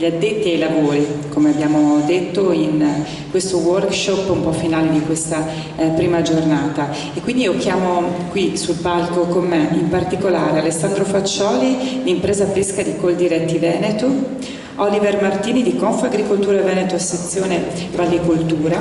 gli addetti ai lavori, come abbiamo detto in questo workshop un po' finale di questa prima giornata. E quindi io chiamo qui sul palco con me in particolare Alessandro Faccioli di Impresa Pesca di Coldiretti Veneto, Oliver Martini di Confagricoltura Veneto sezione Vallicoltura,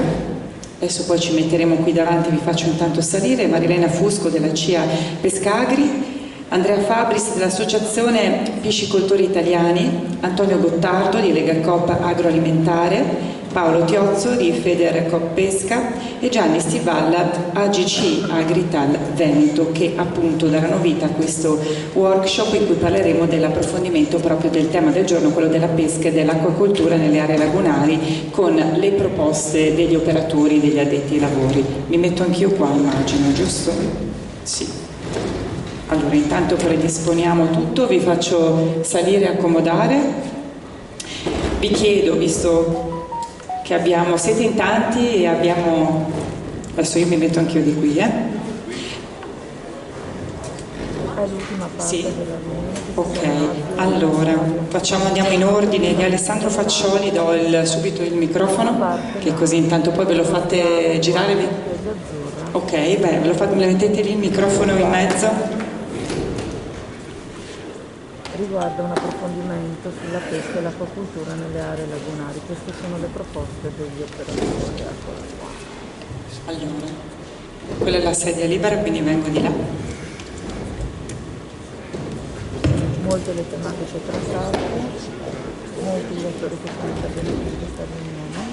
adesso poi ci metteremo qui davanti, vi faccio intanto salire, Marilena Fusco della CIA Pescagri, Andrea Fabris dell'Associazione Piscicoltori Italiani, Antonio Gottardo di Lega Coop Agroalimentare, Paolo Tiozzo di Federcoop Pesca e Gianni Stivalla AGC Agrital Veneto, che appunto daranno vita a questo workshop in cui parleremo dell'approfondimento proprio del tema del giorno, quello della pesca e dell'acquacoltura nelle aree lagunari, con le proposte degli operatori, degli addetti ai lavori. Mi metto anch'io qua, immagino, giusto? Sì. Allora, intanto predisponiamo tutto, vi faccio salire e accomodare. Vi chiedo, visto che siete in tanti e abbiamo... Adesso io mi metto anch'io di qui, Sì, ok. Allora, andiamo in ordine. Di Alessandro Faccioli do subito il microfono, che così intanto poi ve lo fate girare. Ok, beh, me mettete lì il microfono in mezzo. Riguarda un approfondimento sulla pesca e l'acquacoltura nelle aree lagunari. Queste sono le proposte degli operatori. Allora, quella è la sedia libera, quindi vengo di là. Molte le tematiche trattate, molti gli autori che sono intervenuti in questa riunione.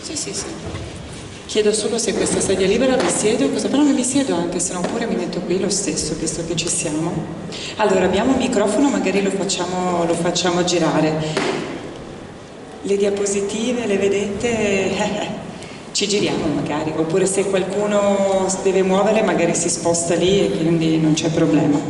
Sì. Chiedo solo se questa sedia libera mi siedo, però non mi siedo anche, se no pure mi metto qui lo stesso, visto che ci siamo. Allora, abbiamo un microfono, magari lo facciamo girare. Le diapositive, le vedete? Ci giriamo magari, oppure se qualcuno deve muovere magari si sposta lì e quindi non c'è problema.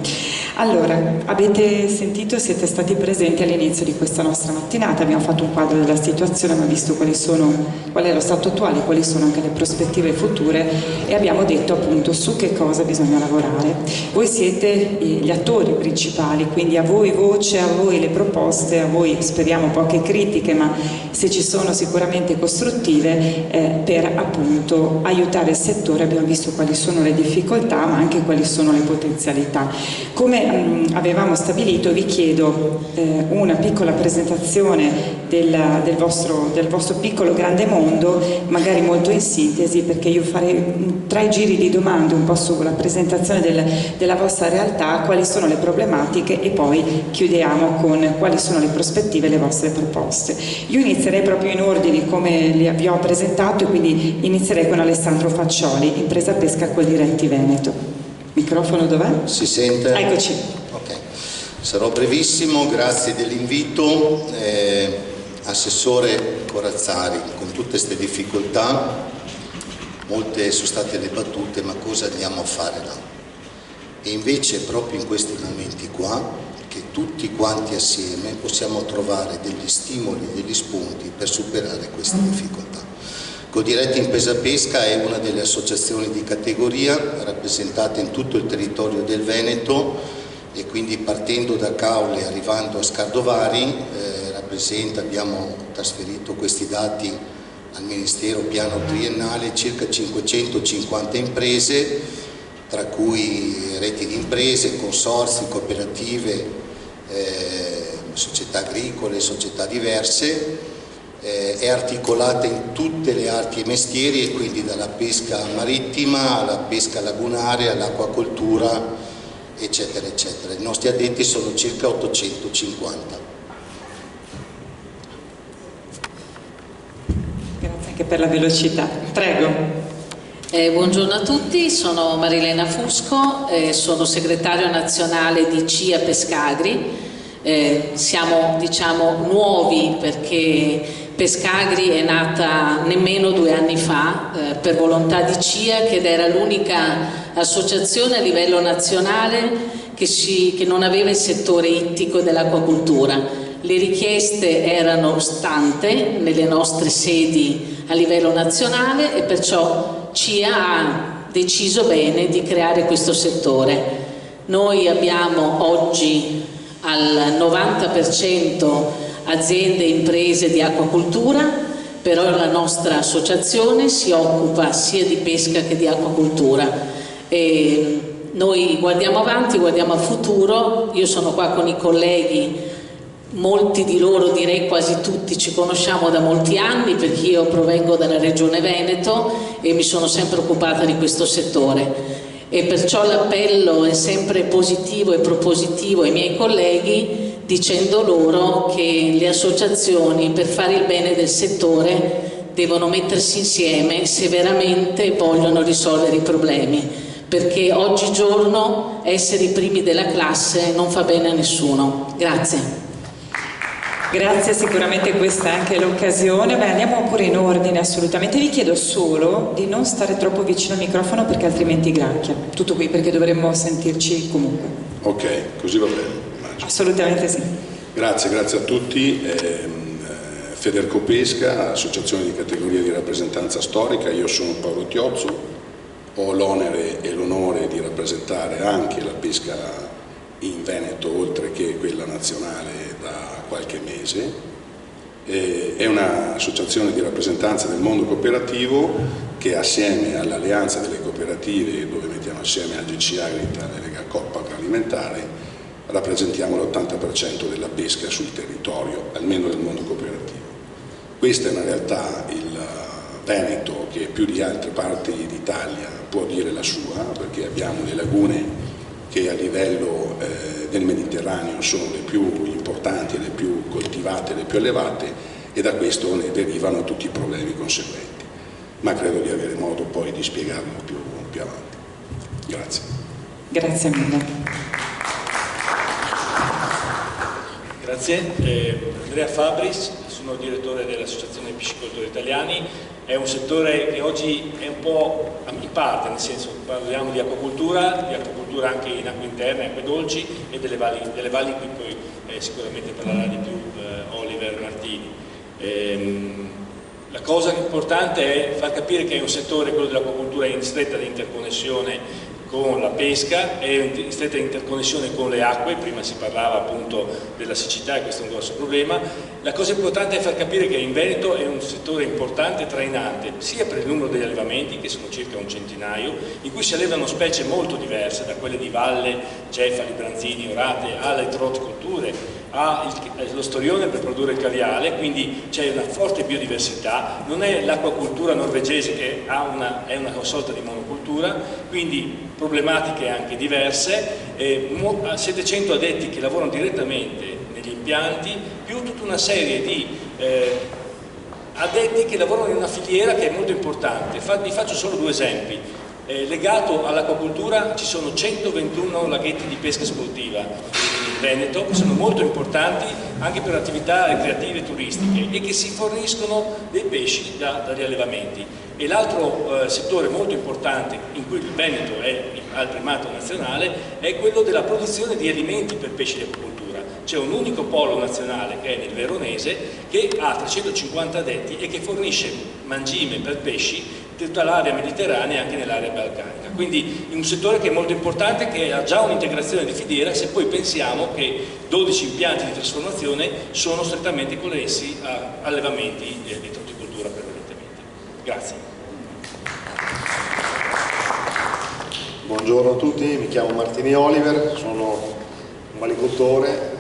Allora, avete sentito, siete stati presenti all'inizio di questa nostra mattinata, abbiamo fatto un quadro della situazione, abbiamo visto qual è lo stato attuale, quali sono anche le prospettive future e abbiamo detto appunto su che cosa bisogna lavorare. Voi siete gli attori principali, quindi a voi voce, a voi le proposte, a voi speriamo poche critiche, ma se ci sono sicuramente costruttive per appunto aiutare il settore. Abbiamo visto quali sono le difficoltà ma anche quali sono le potenzialità. Come avevamo stabilito, vi chiedo una piccola presentazione del vostro piccolo grande mondo, magari molto in sintesi, perché io farei 3 giri di domande un po' sulla presentazione della vostra realtà, quali sono le problematiche e poi chiudiamo con quali sono le prospettive e le vostre proposte. Io inizierei proprio in ordine come vi ho presentato e quindi inizierei con Alessandro Faccioli, Impresa Pesca Coldiretti Veneto. Microfono dov'è? Si sente? Eccoci. Ok, sarò brevissimo, grazie dell'invito. Assessore Corazzari, con tutte queste difficoltà, molte sono state le battute, ma cosa andiamo a fare là? E invece proprio in questi momenti qua, che tutti quanti assieme possiamo trovare degli stimoli, degli spunti per superare queste difficoltà. Coldiretti Impresa Pesca è una delle associazioni di categoria rappresentate in tutto il territorio del Veneto e quindi partendo da Caule e arrivando a Scardovari abbiamo trasferito questi dati al Ministero piano triennale, circa 550 imprese, tra cui reti di imprese, consorzi, cooperative, società agricole, società diverse. È articolata in tutte le arti e mestieri e quindi dalla pesca marittima alla pesca lagunare, all'acquacoltura, eccetera, eccetera. I nostri addetti sono circa 850. Grazie anche per la velocità. Prego. Buongiorno a tutti, sono Marilena Fusco, sono segretario nazionale di CIA Pescagri. Siamo diciamo nuovi perché Pescagri è nata nemmeno 2 anni fa per volontà di CIA, che era l'unica associazione a livello nazionale che non aveva il settore ittico dell'acquacoltura. Le richieste erano tante nelle nostre sedi a livello nazionale e perciò CIA ha deciso bene di creare questo settore. Noi abbiamo oggi al 90% aziende e imprese di acquacoltura, però la nostra associazione si occupa sia di pesca che di acquacoltura. E noi guardiamo avanti, guardiamo al futuro. Io sono qua con i colleghi, molti di loro, direi quasi tutti, ci conosciamo da molti anni perché io provengo dalla regione Veneto e mi sono sempre occupata di questo settore, e perciò l'appello è sempre positivo e propositivo ai miei colleghi, dicendo loro che le associazioni, per fare il bene del settore, devono mettersi insieme se veramente vogliono risolvere i problemi, perché oggigiorno essere i primi della classe non fa bene a nessuno. Grazie. Grazie, sicuramente questa è anche l'occasione. Beh, andiamo pure in ordine, assolutamente. Vi chiedo solo di non stare troppo vicino al microfono perché altrimenti granchia. Tutto qui, perché dovremmo sentirci comunque. Ok, così va bene. Immagino. Assolutamente sì. Grazie a tutti. Federcopesca, associazione di categoria di rappresentanza storica. Io sono Paolo Tiozzo, ho l'onere e l'onore di rappresentare anche la pesca in Veneto, oltre che quella nazionale, da qualche mese. È un'associazione di rappresentanza del mondo cooperativo che, assieme all'Alleanza delle Cooperative, dove mettiamo assieme AGC Agritan e Lega Coop Agroalimentare, rappresentiamo l'80% della pesca sul territorio, almeno del mondo cooperativo. Questa è una realtà. Il Veneto, che più di altre parti d'Italia può dire la sua, perché abbiamo le lagune che a livello del Mediterraneo sono le più importanti, le più coltivate, le più allevate, e da questo ne derivano tutti i problemi conseguenti. Ma credo di avere modo poi di spiegarlo più avanti. Grazie. Grazie mille. Grazie. Andrea Fabris, sono direttore dell'Associazione Piscicoltori Italiani. È un settore che oggi è un po' in parte, nel senso che parliamo di acquacoltura anche in acque interne, acque dolci, e delle valli in cui poi sicuramente parlerà di più Oliver Martini. La cosa importante è far capire che è un settore, quello dell'acquacoltura, in stretta interconnessione con la pesca, è in stretta interconnessione con le acque. Prima si parlava appunto della siccità, e questo è un grosso problema. La cosa importante è far capire che in Veneto è un settore importante e trainante, sia per il numero degli allevamenti, che sono circa un centinaio, in cui si allevano specie molto diverse, da quelle di valle, cefali, branzini, orate, alle trotticolture, allo storione per produrre il caviale, quindi c'è una forte biodiversità. Non è l'acquacoltura norvegese, che è una sorta di monocultura, quindi problematiche anche diverse. 700 addetti che lavorano direttamente negli impianti, più tutta una serie di addetti che lavorano in una filiera che è molto importante. Vi faccio solo due esempi. Legato all'acquacoltura ci sono 121 laghetti di pesca sportiva in Veneto, che sono molto importanti anche per attività ricreative e turistiche, e che si forniscono dei pesci dagli allevamenti. E l'altro settore molto importante in cui il Veneto è al primato nazionale è quello della produzione di alimenti per pesci di acquacoltura. C'è un unico polo nazionale, che è nel Veronese, che ha 350 addetti e che fornisce mangime per pesci tutta l'area mediterranea e anche nell'area balcanica. Quindi in un settore che è molto importante, che ha già un'integrazione di filiera, se poi pensiamo che 12 impianti di trasformazione sono strettamente connessi a allevamenti di trotticoltura prevalentemente. Grazie. Buongiorno a tutti, mi chiamo Martini Oliver, sono un valicoltore,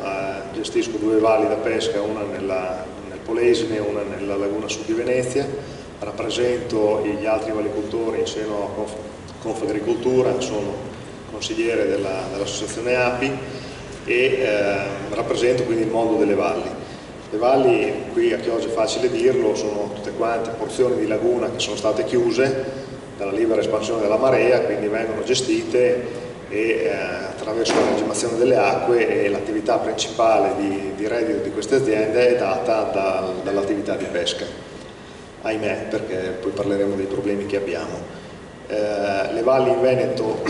gestisco due valli da pesca, una nel Polesine e una nella laguna sud di Venezia. Rappresento gli altri valicoltori in seno a Confagricoltura, sono consigliere dell'associazione API e rappresento quindi il mondo delle valli. Le valli, qui a Chioggia è facile dirlo, sono tutte quante porzioni di laguna che sono state chiuse dalla libera espansione della marea, quindi vengono gestite e attraverso la regimazione delle acque, e l'attività principale di reddito di queste aziende è data dall'attività di pesca. Ahimè, perché poi parleremo dei problemi che abbiamo. Le valli in Veneto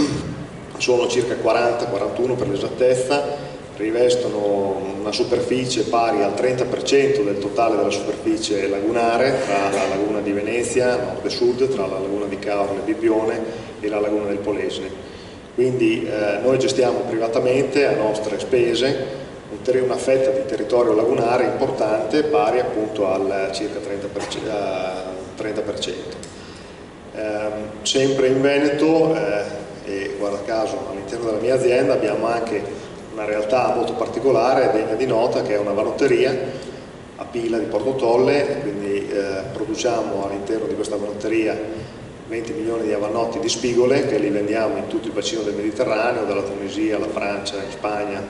sono circa 40-41 per l'esattezza, rivestono una superficie pari al 30% del totale della superficie lagunare, tra la laguna di Venezia, nord e sud, tra la laguna di Caorle e Bibbione e la laguna del Polesine. Quindi noi gestiamo privatamente, a nostre spese, una fetta di territorio lagunare importante, pari appunto al circa 30%. Sempre in Veneto, e guarda caso all'interno della mia azienda, abbiamo anche una realtà molto particolare, degna di nota, che è una vanotteria a Pila di Porto Tolle, quindi produciamo all'interno di questa vanotteria 20 milioni di avannotti di spigole che li vendiamo in tutto il bacino del Mediterraneo, dalla Tunisia alla Francia, in Spagna,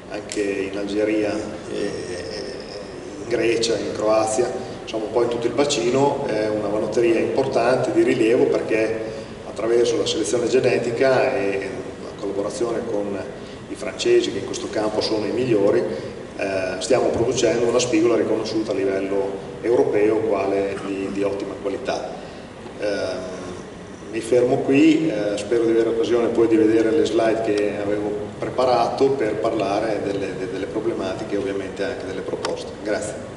anche in Algeria, in Grecia, in Croazia, insomma un po' in tutto il bacino. È una vanotteria importante, di rilievo, perché attraverso la selezione genetica e la collaborazione con i francesi, che in questo campo sono i migliori, stiamo producendo una spigola riconosciuta a livello europeo quale di ottima qualità. Mi fermo qui, spero di avere occasione poi di vedere le slide che avevo preparato per parlare delle problematiche e ovviamente anche delle proposte. Grazie.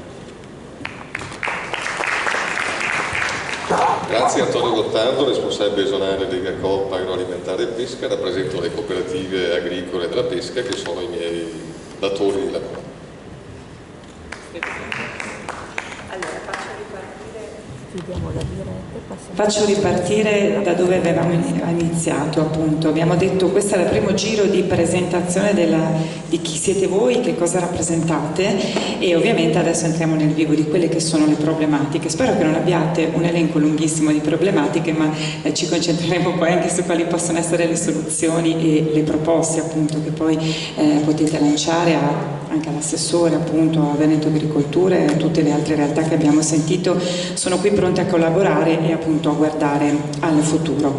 Grazie Antonio Gottardo, responsabile regionale Lega Coop Agroalimentare e Pesca. Rappresento le cooperative agricole della pesca che sono i miei datori di lavoro. Chiudiamo la diretta e passiamo. Faccio ripartire da dove avevamo iniziato, appunto. Abbiamo detto questo è il primo giro di presentazione di chi siete voi, che cosa rappresentate, e ovviamente adesso entriamo nel vivo di quelle che sono le problematiche. Spero che non abbiate un elenco lunghissimo di problematiche, ma ci concentreremo poi anche su quali possono essere le soluzioni e le proposte, appunto, che poi potete lanciare anche all'assessore, appunto, a Veneto Agricoltura e a tutte le altre realtà che abbiamo sentito. Sono qui pronte a collaborare e appunto a guardare al futuro.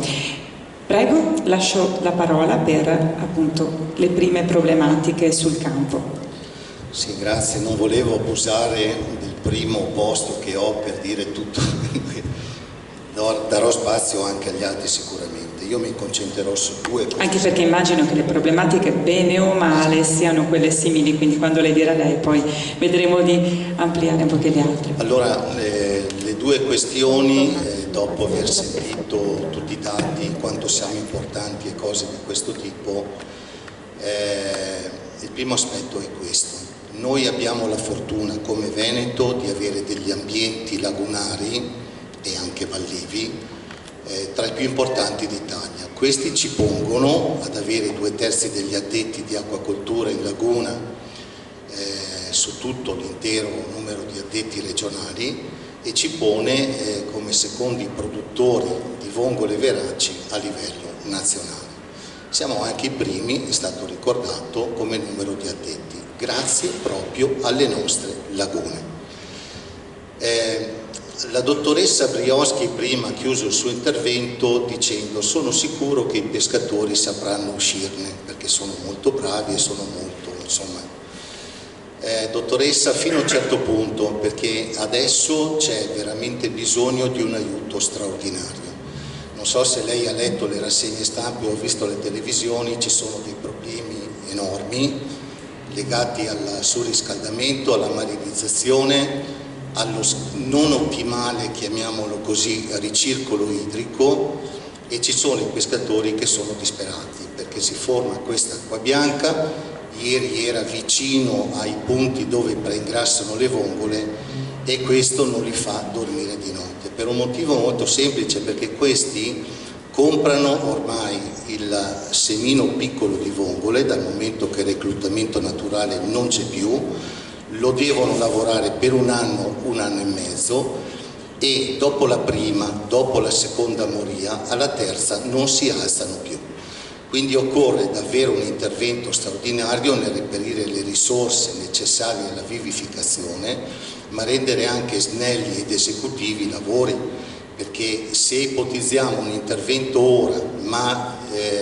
Prego, lascio la parola per appunto le prime problematiche sul campo. Sì, grazie, non volevo abusare del primo posto che ho per dire tutto, darò spazio anche agli altri sicuramente. Io mi concentrerò su due questioni. Anche perché immagino che le problematiche, bene o male, siano quelle simili, quindi quando le dirà lei poi vedremo di ampliare un po' che le altre. Allora, le due questioni, dopo aver sentito tutti i dati, quanto siamo importanti e cose di questo tipo, il primo aspetto è questo. Noi abbiamo la fortuna come Veneto di avere degli ambienti lagunari e anche vallivi tra i più importanti d'Italia. Questi ci pongono ad avere 2/3 degli addetti di acquacoltura in laguna su tutto l'intero numero di addetti regionali e ci pone come secondi produttori di vongole veraci a livello nazionale. Siamo anche i primi, è stato ricordato, come numero di addetti, grazie proprio alle nostre lagune. La dottoressa Brioschi prima ha chiuso il suo intervento dicendo: sono sicuro che i pescatori sapranno uscirne perché sono molto bravi e sono molto, insomma, dottoressa, fino a un certo punto, perché adesso c'è veramente bisogno di un aiuto straordinario. Non so se lei ha letto le rassegne stampe o visto le televisioni, ci sono dei problemi enormi legati al surriscaldamento, alla marinizzazione, allo non ottimale, chiamiamolo così, ricircolo idrico, e ci sono i pescatori che sono disperati perché si forma questa acqua bianca. Ieri era vicino ai punti dove preingrassano le vongole e questo non li fa dormire di notte, per un motivo molto semplice, perché questi comprano ormai il semino piccolo di vongole dal momento che il reclutamento naturale non c'è più, lo devono lavorare per un anno e mezzo e dopo la prima, dopo la seconda moria, alla terza non si alzano più. Quindi occorre davvero un intervento straordinario nel reperire le risorse necessarie alla vivificazione, ma rendere anche snelli ed esecutivi i lavori, perché se ipotizziamo un intervento ora, ma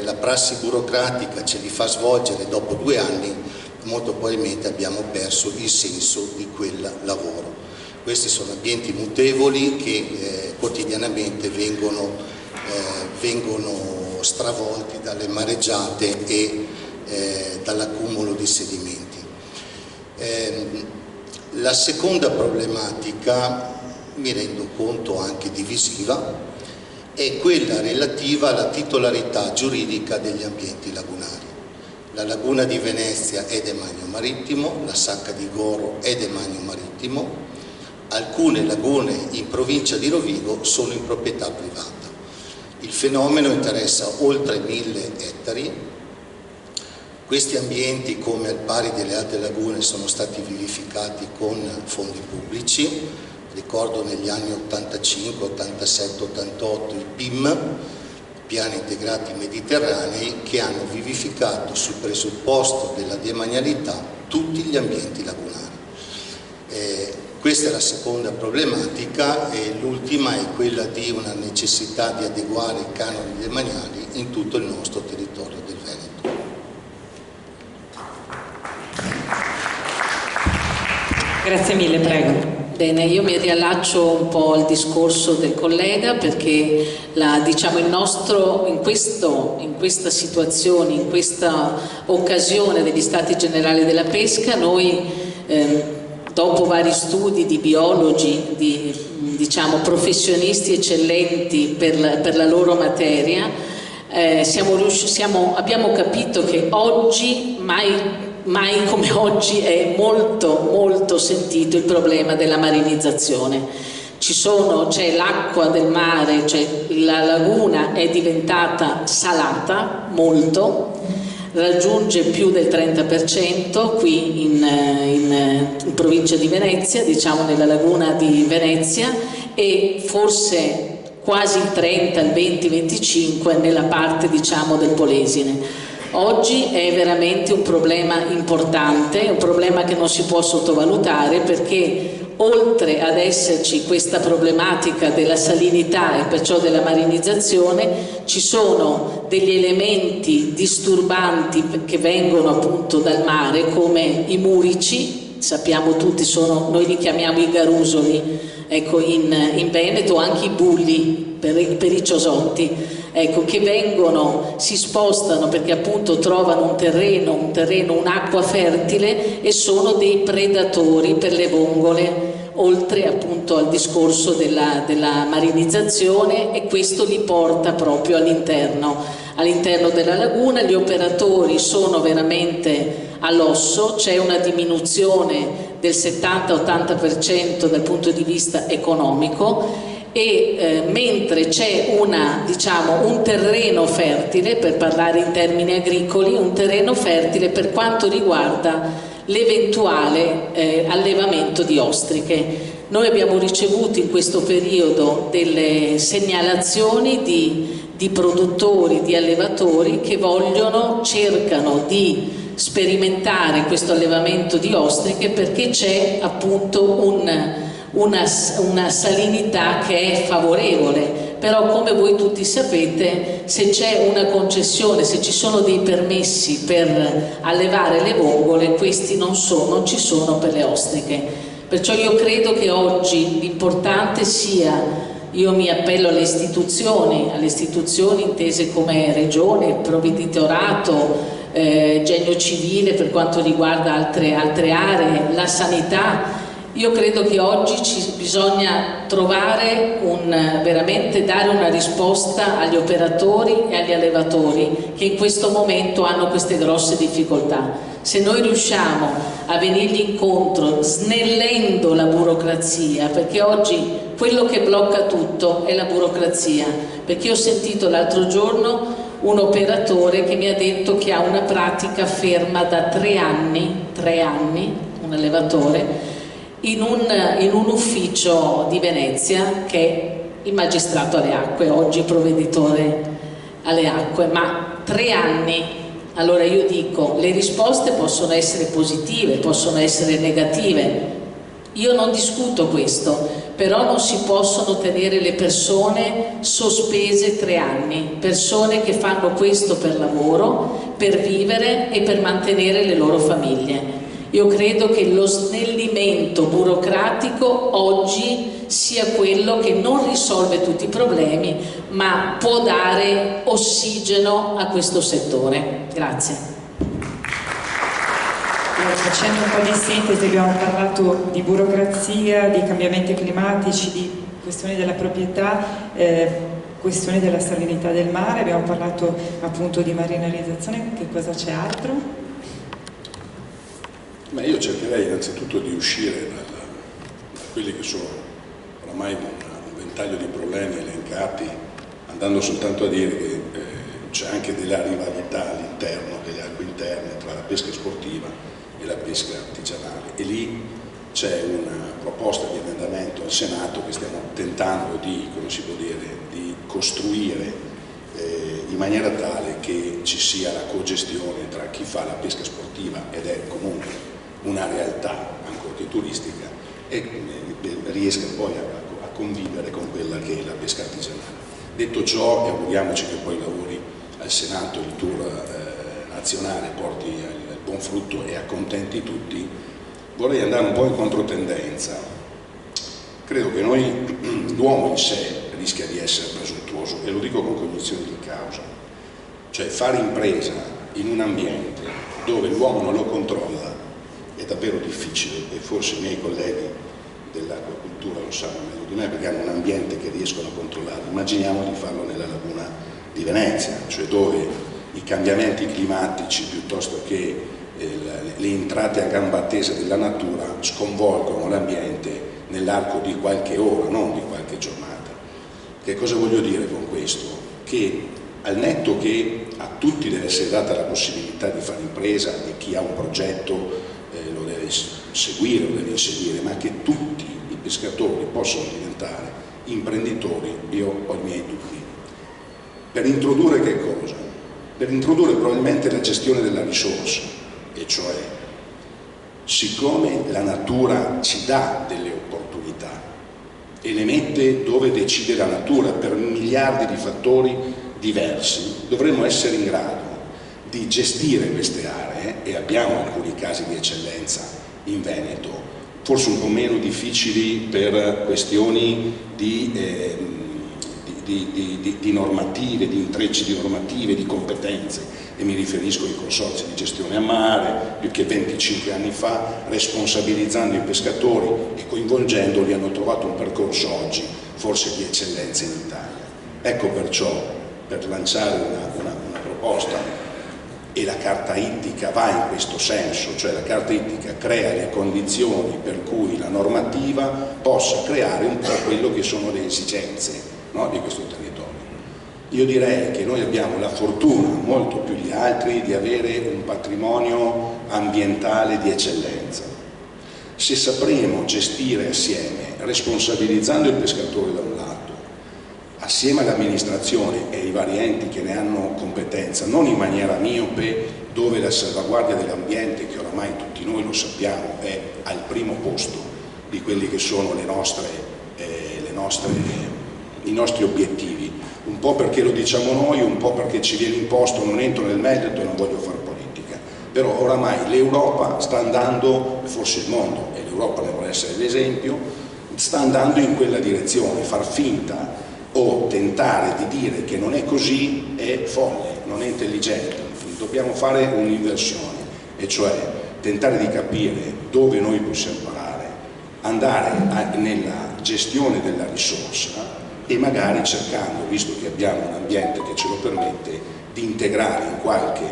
la prassi burocratica ce li fa svolgere dopo 2 anni, molto probabilmente abbiamo perso il senso di quel lavoro. Questi sono ambienti mutevoli che quotidianamente vengono stravolti dalle mareggiate e dall'accumulo di sedimenti. La seconda problematica, mi rendo conto anche divisiva, è quella relativa alla titolarità giuridica degli ambienti lagunari. la laguna di Venezia è demanio marittimo, la Sacca di Goro è demanio marittimo, alcune lagune in provincia di Rovigo sono in proprietà privata. Il fenomeno interessa oltre 1000 ettari. Questi ambienti, come al pari delle altre lagune, sono stati vivificati con fondi pubblici. Ricordo negli anni 85, 87, 88 il PIM, Piani Integrati Mediterranei, che hanno vivificato sul presupposto della demanialità tutti gli ambienti lagunari. Questa è la seconda problematica, e l'ultima è quella di una necessità di adeguare i canoni demaniali in tutto il nostro territorio del Veneto. Grazie mille, prego. Bene, io mi riallaccio un po' al discorso del collega, perché diciamo in questa situazione, in questa occasione degli Stati Generali della Pesca, noi dopo vari studi di biologi, di professionisti eccellenti per la loro materia, abbiamo capito che oggi, mai come oggi, è molto molto sentito il problema della marinizzazione. C'è l'acqua del mare, la laguna è diventata salata molto, raggiunge più del 30% qui in provincia di Venezia, diciamo nella laguna di Venezia, e forse quasi il 30, il 20-25 nella parte diciamo del Polesine. Oggi è veramente un problema importante, un problema che non si può sottovalutare, perché oltre ad esserci questa problematica della salinità e perciò della marinizzazione, ci sono degli elementi disturbanti che vengono appunto dal mare, come i murici, sappiamo tutti, noi li chiamiamo i garusoli, ecco, in Veneto, anche i bulli per i ciosotti, ecco, che si spostano perché appunto trovano un terreno, un'acqua fertile, e sono dei predatori per le vongole, oltre appunto al discorso della marinizzazione, e questo li porta proprio all'interno della laguna. Gli operatori sono veramente all'osso, c'è una diminuzione del 70-80% dal punto di vista economico, e mentre c'è un terreno fertile, per parlare in termini agricoli, un terreno fertile per quanto riguarda l'eventuale allevamento di ostriche. Noi abbiamo ricevuto in questo periodo delle segnalazioni di produttori, di allevatori che cercano di sperimentare questo allevamento di ostriche, perché c'è appunto una salinità che è favorevole. Però, come voi tutti sapete, se c'è una concessione, se ci sono dei permessi per allevare le vongole, questi non ci sono per le ostriche. Perciò io credo che oggi l'importante sia, io mi appello alle istituzioni intese come regione, provveditorato, genio civile per quanto riguarda altre aree, la sanità. Io credo che oggi bisogna veramente dare una risposta agli operatori e agli allevatori che in questo momento hanno queste grosse difficoltà. Se noi riusciamo a venirgli incontro snellendo la burocrazia, perché oggi quello che blocca tutto è la burocrazia, perché ho sentito l'altro giorno un operatore che mi ha detto che ha una pratica ferma da 3 anni, un allevatore, in un ufficio di Venezia, che è il magistrato alle acque, oggi provveditore alle acque, ma 3 anni. Allora io dico, le risposte possono essere positive, possono essere negative, io non discuto questo, però non si possono tenere le persone sospese 3 anni, persone che fanno questo per lavoro, per vivere e per mantenere le loro famiglie. Io credo che lo snellimento burocratico oggi sia quello che non risolve tutti i problemi, ma può dare ossigeno a questo settore. Grazie. Facendo un po' di sintesi, abbiamo parlato di burocrazia, di cambiamenti climatici, di questioni della proprietà. questione della salinità del mare, abbiamo parlato appunto di marinarizzazione, che cosa c'è altro? Ma io cercherei innanzitutto di uscire da quelli che sono oramai un ventaglio di problemi elencati, andando soltanto a dire che c'è anche della rivalità all'interno delle acque interne tra la pesca sportiva e la pesca artigianale, e lì c'è una proposta di emendamento al Senato che stiamo tentando di, come si può dire, di costruire in maniera tale che ci sia la cogestione tra chi fa la pesca sportiva, ed è comunque una realtà ancorché turistica, e riesca poi a convivere con quella che è la pesca artigianale. Detto ciò, e auguriamoci che poi i lavori al Senato, il tour nazionale porti al buon frutto e accontenti tutti, vorrei andare un po' in controtendenza. Credo che l'uomo in sé rischia di essere presuntuoso, e lo dico con cognizione di causa. Cioè, fare impresa in un ambiente dove l'uomo non lo controlla è davvero difficile, e forse i miei colleghi dell'acquacoltura lo sanno meglio di me, perché hanno un ambiente che riescono a controllare. Immaginiamo di farlo nella laguna di Venezia, cioè dove i cambiamenti climatici piuttosto che le entrate a gamba tesa della natura sconvolgono l'ambiente nell'arco di qualche ora, non di qualche giornata. Che cosa voglio dire con questo? Che al netto che a tutti deve essere data la possibilità di fare impresa, e chi ha un progetto lo deve seguire, lo deve inseguire, ma che tutti i pescatori possono diventare imprenditori, io ho i miei dubbi. Per introdurre che cosa? Per introdurre probabilmente la gestione della risorsa, e cioè, siccome la natura ci dà delle opportunità e le mette dove decide la natura per miliardi di fattori diversi, dovremmo essere in grado di gestire queste aree, e abbiamo alcuni casi di eccellenza in Veneto, forse un po' meno difficili per questioni di normative, di intrecci di normative, di competenze, e mi riferisco ai consorzi di gestione a mare. Più che 25 anni fa, responsabilizzando i pescatori e coinvolgendoli, hanno trovato un percorso oggi forse di eccellenza in Italia. Ecco perciò, per lanciare una proposta, e la carta ittica va in questo senso, cioè la carta ittica crea le condizioni per cui la normativa possa creare un po' quello che sono le esigenze, no, di questo territorio. Io direi che noi abbiamo la fortuna, molto più gli altri, di avere un patrimonio ambientale di eccellenza. Se sapremo gestire assieme, responsabilizzando il pescatore da un lato, assieme all'amministrazione e ai vari enti che ne hanno competenza, non in maniera miope, dove la salvaguardia dell'ambiente, che oramai tutti noi lo sappiamo, è al primo posto di quelli che sono i nostri obiettivi, un po' perché lo diciamo noi, un po' perché ci viene imposto, non entro nel merito e non voglio fare politica, però oramai l'Europa sta andando, forse il mondo, e l'Europa ne vuole essere l'esempio, sta andando in quella direzione. Far finta o tentare di dire che non è così è folle, non è intelligente. Dobbiamo fare un'inversione, e cioè tentare di capire dove noi possiamo parare, andare nella gestione della risorsa, e magari cercando, visto che abbiamo un ambiente che ce lo permette, di integrare in qualche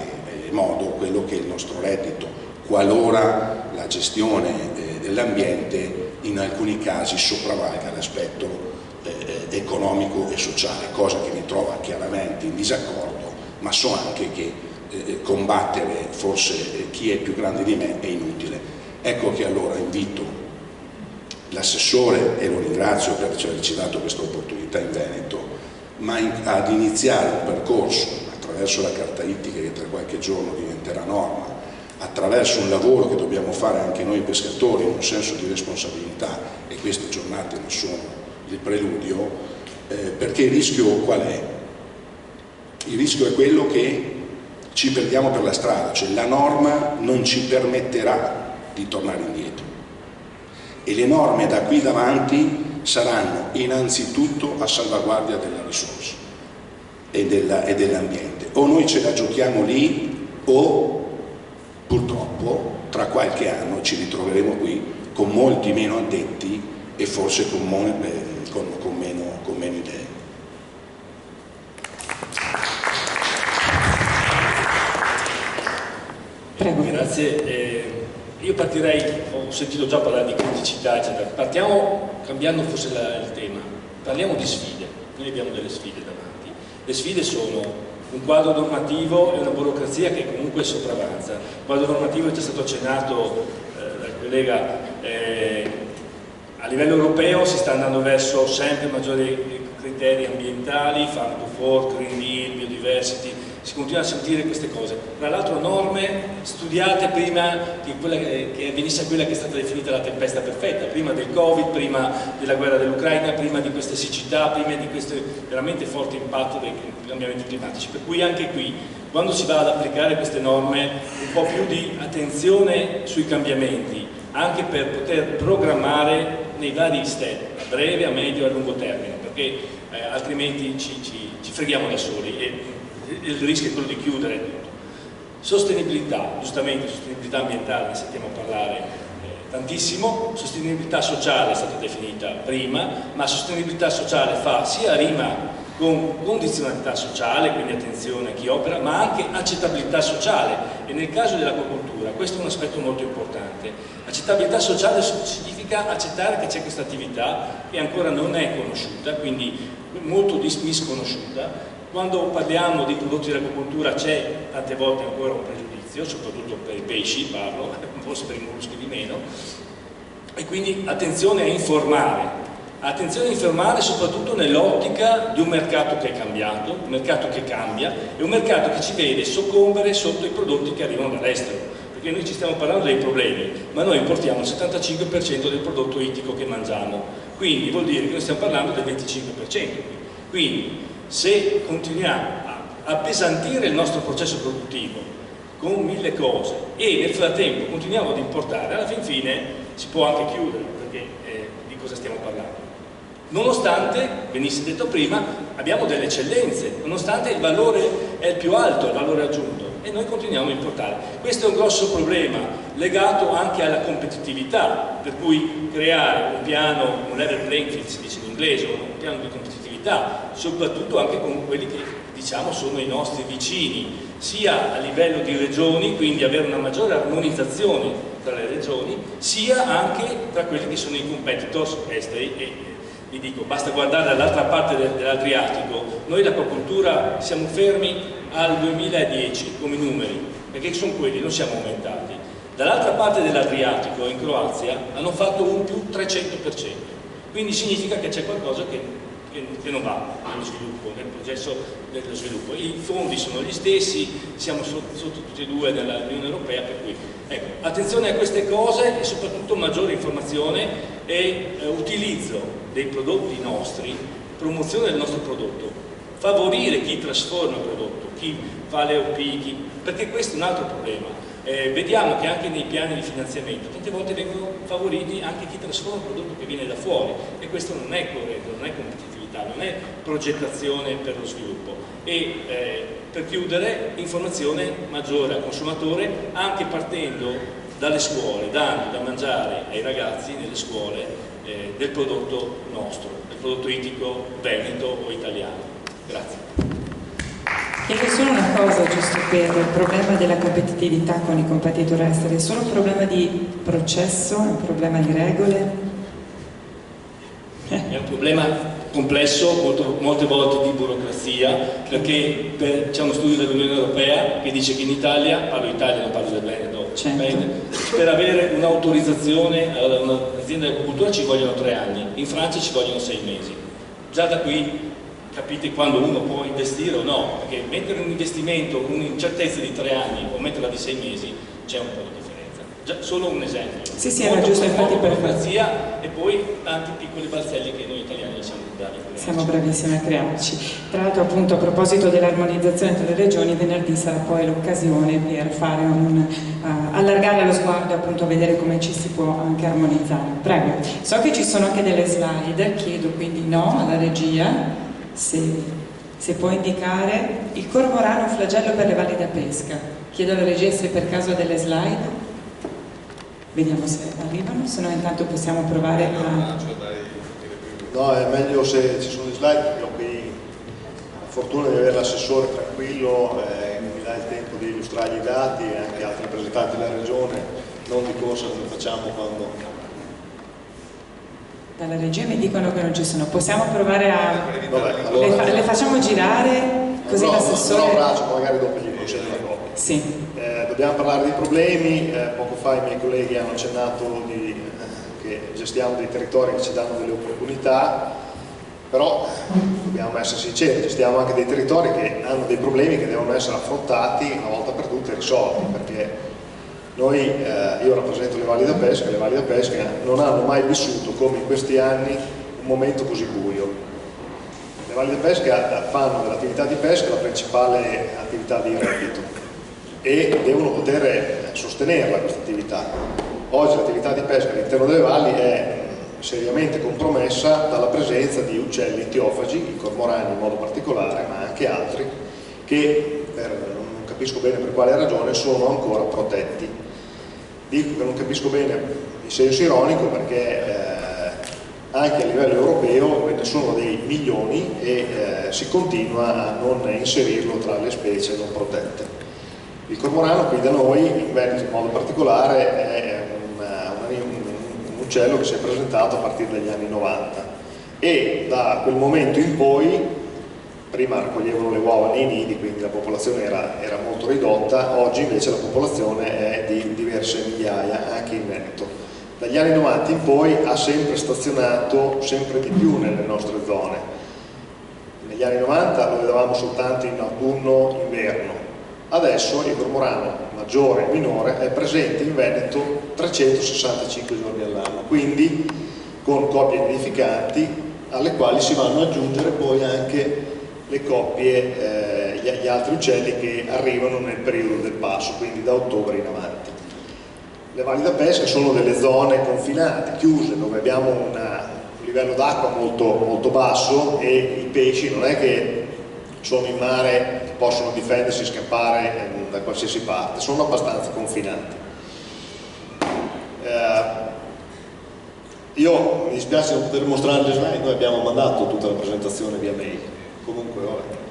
modo quello che è il nostro reddito, qualora la gestione dell'ambiente in alcuni casi sopravvalga l'aspetto economico e sociale, cosa che mi trova chiaramente in disaccordo, ma so anche che combattere forse chi è più grande di me è inutile. Ecco che allora invito l'assessore, e lo ringrazio per averci dato questa opportunità in Veneto, ma ad iniziare un percorso attraverso la carta ittica, che tra qualche giorno diventerà norma, attraverso un lavoro che dobbiamo fare anche noi pescatori in un senso di responsabilità, e queste giornate ne sono il preludio, perché il rischio qual è? Il rischio è quello che ci perdiamo per la strada, cioè la norma non ci permetterà di tornare indietro, e le norme da qui davanti saranno innanzitutto a salvaguardia della risorsa e dell'ambiente. O noi ce la giochiamo lì, o purtroppo tra qualche anno ci ritroveremo qui con molti meno addetti e forse con meno idee. Prego. Grazie. Io partirei, ho sentito già parlare di criticità, eccetera. Partiamo cambiando forse il tema. Parliamo di sfide. Noi abbiamo delle sfide davanti. Le sfide sono un quadro normativo e una burocrazia che comunque sopravanza. Il quadro normativo è già stato accennato dal collega. A livello europeo si sta andando verso sempre maggiori criteri ambientali, Farm to Fork, Green Deal, Biodiversity, si continua a sentire queste cose. Tra l'altro norme studiate prima che avvenisse quella che è stata definita la tempesta perfetta, prima del Covid, prima della guerra dell'Ucraina, prima di queste siccità, prima di questo veramente forte impatto dei cambiamenti climatici. Per cui anche qui, quando si va ad applicare queste norme, un po' più di attenzione sui cambiamenti, anche per poter programmare nei vari step, a breve, a medio e a lungo termine, perché altrimenti ci freghiamo da soli e il rischio è quello di chiudere tutto. Sostenibilità, giustamente sostenibilità ambientale, ne sentiamo parlare tantissimo, sostenibilità sociale è stata definita prima, ma sostenibilità sociale fa sia rima con condizionalità sociale, quindi attenzione a chi opera, ma anche accettabilità sociale, e nel caso dell'acquacoltura questo è un aspetto molto importante. Accettabilità sociale significa accettare che c'è questa attività che ancora non è conosciuta, quindi molto misconosciuta. Quando parliamo di prodotti dell'acquacoltura c'è tante volte ancora un pregiudizio, soprattutto per i pesci parlo, forse per i molluschi di meno, e quindi attenzione a informare. Attenzione a informare soprattutto nell'ottica di un mercato che è cambiato, un mercato che cambia e un mercato che ci vede soccombere sotto i prodotti che arrivano dall'estero, perché noi ci stiamo parlando dei problemi, ma noi importiamo il 75% del prodotto ittico che mangiamo, quindi vuol dire che noi stiamo parlando del 25%. Quindi se continuiamo a appesantire il nostro processo produttivo con 1000 cose e nel frattempo continuiamo ad importare, alla fin fine si può anche chiudere, perché di cosa stiamo parlando? Nonostante, venisse detto prima, abbiamo delle eccellenze, nonostante il valore è il più alto, il valore aggiunto, e noi continuiamo a importare. Questo è un grosso problema legato anche alla competitività, per cui creare un piano, un level playing field si dice in inglese, un piano di competitività, soprattutto anche con quelli che diciamo sono i nostri vicini, sia a livello di regioni, quindi avere una maggiore armonizzazione tra le regioni, sia anche tra quelli che sono i competitors esteri. E vi dico, basta guardare dall'altra parte dell'Adriatico, noi l'acquacoltura siamo fermi al 2010 come numeri, perché sono quelli, non siamo aumentati. Dall'altra parte dell'Adriatico, in Croazia, hanno fatto un più 300%, quindi significa che c'è qualcosa che non va nello sviluppo, nel processo dello sviluppo. I fondi sono gli stessi, siamo sotto tutti e due nell'Unione Europea, per cui ecco, attenzione a queste cose e soprattutto maggiore informazione e utilizzo dei prodotti nostri, promozione del nostro prodotto, favorire chi trasforma il prodotto, chi fa le OP, perché questo è un altro problema. Vediamo che anche nei piani di finanziamento tante volte vengono favoriti anche chi trasforma il prodotto che viene da fuori, e questo non è corretto, non è competitività, non è progettazione per lo sviluppo. E per chiudere, informazione maggiore al consumatore, anche partendo dalle scuole, dando da mangiare ai ragazzi nelle scuole del prodotto nostro, del prodotto ittico veneto o italiano. Grazie. Chiedo solo una cosa, giusto per il problema della competitività con i competitor esteri, è solo un problema di processo, un problema di regole? È un problema complesso, molte volte di burocrazia, perché c'è uno studio dell'Unione Europea che dice che in Italia, parlo Italia, non parlo del Veneto, per avere un'autorizzazione a un'azienda di agricoltura ci vogliono 3 anni, in Francia ci vogliono 6 mesi. Già da qui capite quando uno può investire o no, perché mettere un investimento, un'incertezza di 3 anni o metterla di 6 mesi c'è un po' di differenza. Già, solo un esempio. Sì, era giusto, infatti, per burocrazia e poi tanti piccoli balzelli che noi italiani siamo bravi. Siamo bravissimi a crearci. Tra l'altro, appunto, a proposito dell'armonizzazione tra le regioni, venerdì sarà poi l'occasione per fare allargare lo sguardo, appunto, a vedere come ci si può anche armonizzare. Prego. So che ci sono anche delle slide, chiedo quindi alla regia se può indicare il cormorano flagello per le valli da pesca. Chiedo alla regia se per caso ha delle slide. Vediamo se arrivano, se no intanto possiamo provare a... No, è meglio se ci sono le slide, perché ho qui la fortuna di avere l'assessore tranquillo, mi dà il tempo di illustrare illustrargli i dati e anche altri rappresentanti della regione, non di corsa come facciamo quando... Dalla regia mi dicono che non ci sono, possiamo provare a... Vabbè, allora... le facciamo girare così l'assessore... No, braccio, magari dopo gli concedo la copia. Sì. Dobbiamo parlare dei problemi, poco fa i miei colleghi hanno accennato che gestiamo dei territori che ci danno delle opportunità, però dobbiamo essere sinceri, gestiamo anche dei territori che hanno dei problemi che devono essere affrontati una volta per tutte e risolti, perché io rappresento le valli da pesca non hanno mai vissuto come in questi anni un momento così buio. Le valli da pesca fanno dell'attività di pesca la principale attività di reddito e devono poter sostenerla questa attività. Oggi l'attività di pesca all'interno delle valli è seriamente compromessa dalla presenza di uccelli tiofagi, i cormorani in modo particolare, ma anche altri, che non capisco bene per quale ragione sono ancora protetti. Dico che non capisco bene in senso ironico perché anche a livello europeo ne sono dei milioni e si continua a non inserirlo tra le specie non protette. Il cormorano qui da noi, in Veneto in modo particolare, è un uccello che si è presentato a partire dagli anni 90 e da quel momento in poi, prima raccoglievano le uova nei nidi, quindi la popolazione era molto ridotta, oggi invece la popolazione è di diverse migliaia anche in Veneto. Dagli anni 90 in poi ha sempre stazionato sempre di più nelle nostre zone. Negli anni 90 lo vedevamo soltanto in autunno-inverno. Adesso il cormorano maggiore e minore è presente in Veneto 365 giorni all'anno, quindi con coppie nidificanti alle quali si vanno ad aggiungere poi anche le coppie, gli altri uccelli che arrivano nel periodo del passo, quindi da ottobre in avanti. Le valli da pesca sono delle zone confinate, chiuse, dove abbiamo un livello d'acqua molto, molto basso e i pesci non è che sono in mare, possono difendersi e scappare da qualsiasi parte, sono abbastanza confinati. Io mi dispiace non poter mostrare le slide, noi abbiamo mandato tutta la presentazione via mail, comunque vabbè.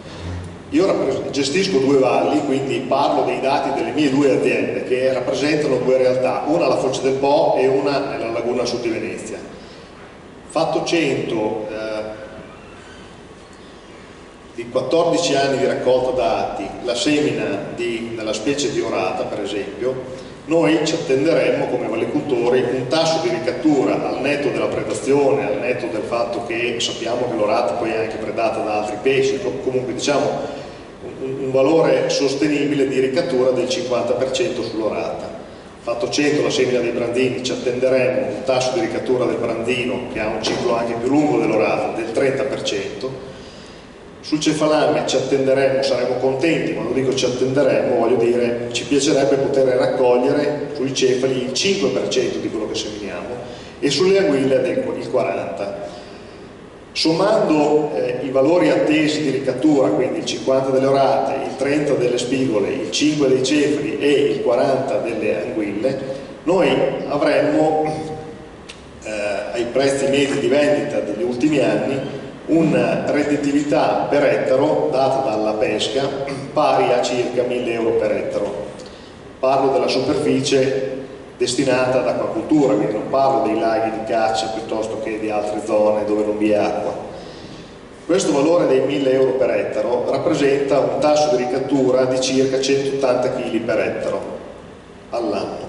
Io gestisco due valli, quindi parlo dei dati delle mie due aziende che rappresentano due realtà, una alla Foce del Po e una nella laguna sud di Venezia. Fatto 100 di 14 anni di raccolta dati, la semina della specie di orata per esempio, noi ci attenderemmo come vallicoltori un tasso di ricattura al netto della predazione, al netto del fatto che sappiamo che l'orata poi è anche predata da altri pesci, comunque diciamo un valore sostenibile di ricattura del 50% sull'orata. Fatto 100 la semina dei brandini, ci attenderemmo un tasso di ricattura del brandino che ha un ciclo anche più lungo dell'orata del 30%. Sul cefalame ci attenderemmo, saremo contenti, quando dico ci attenderemmo voglio dire ci piacerebbe poter raccogliere sui cefali il 5% di quello che seminiamo e sulle anguille il 40%. Sommando i valori attesi di ricattura, quindi il 50 delle orate, il 30 delle spigole, il 5 dei cefali e il 40 delle anguille, noi avremmo ai prezzi medi di vendita degli ultimi anni una redditività per ettaro data dalla pesca pari a circa 1.000 euro per ettaro. Parlo della superficie destinata ad acquacoltura, quindi non parlo dei laghi di caccia piuttosto che di altre zone dove non vi è acqua. Questo valore dei 1.000 euro per ettaro rappresenta un tasso di ricattura di circa 180 kg per ettaro all'anno.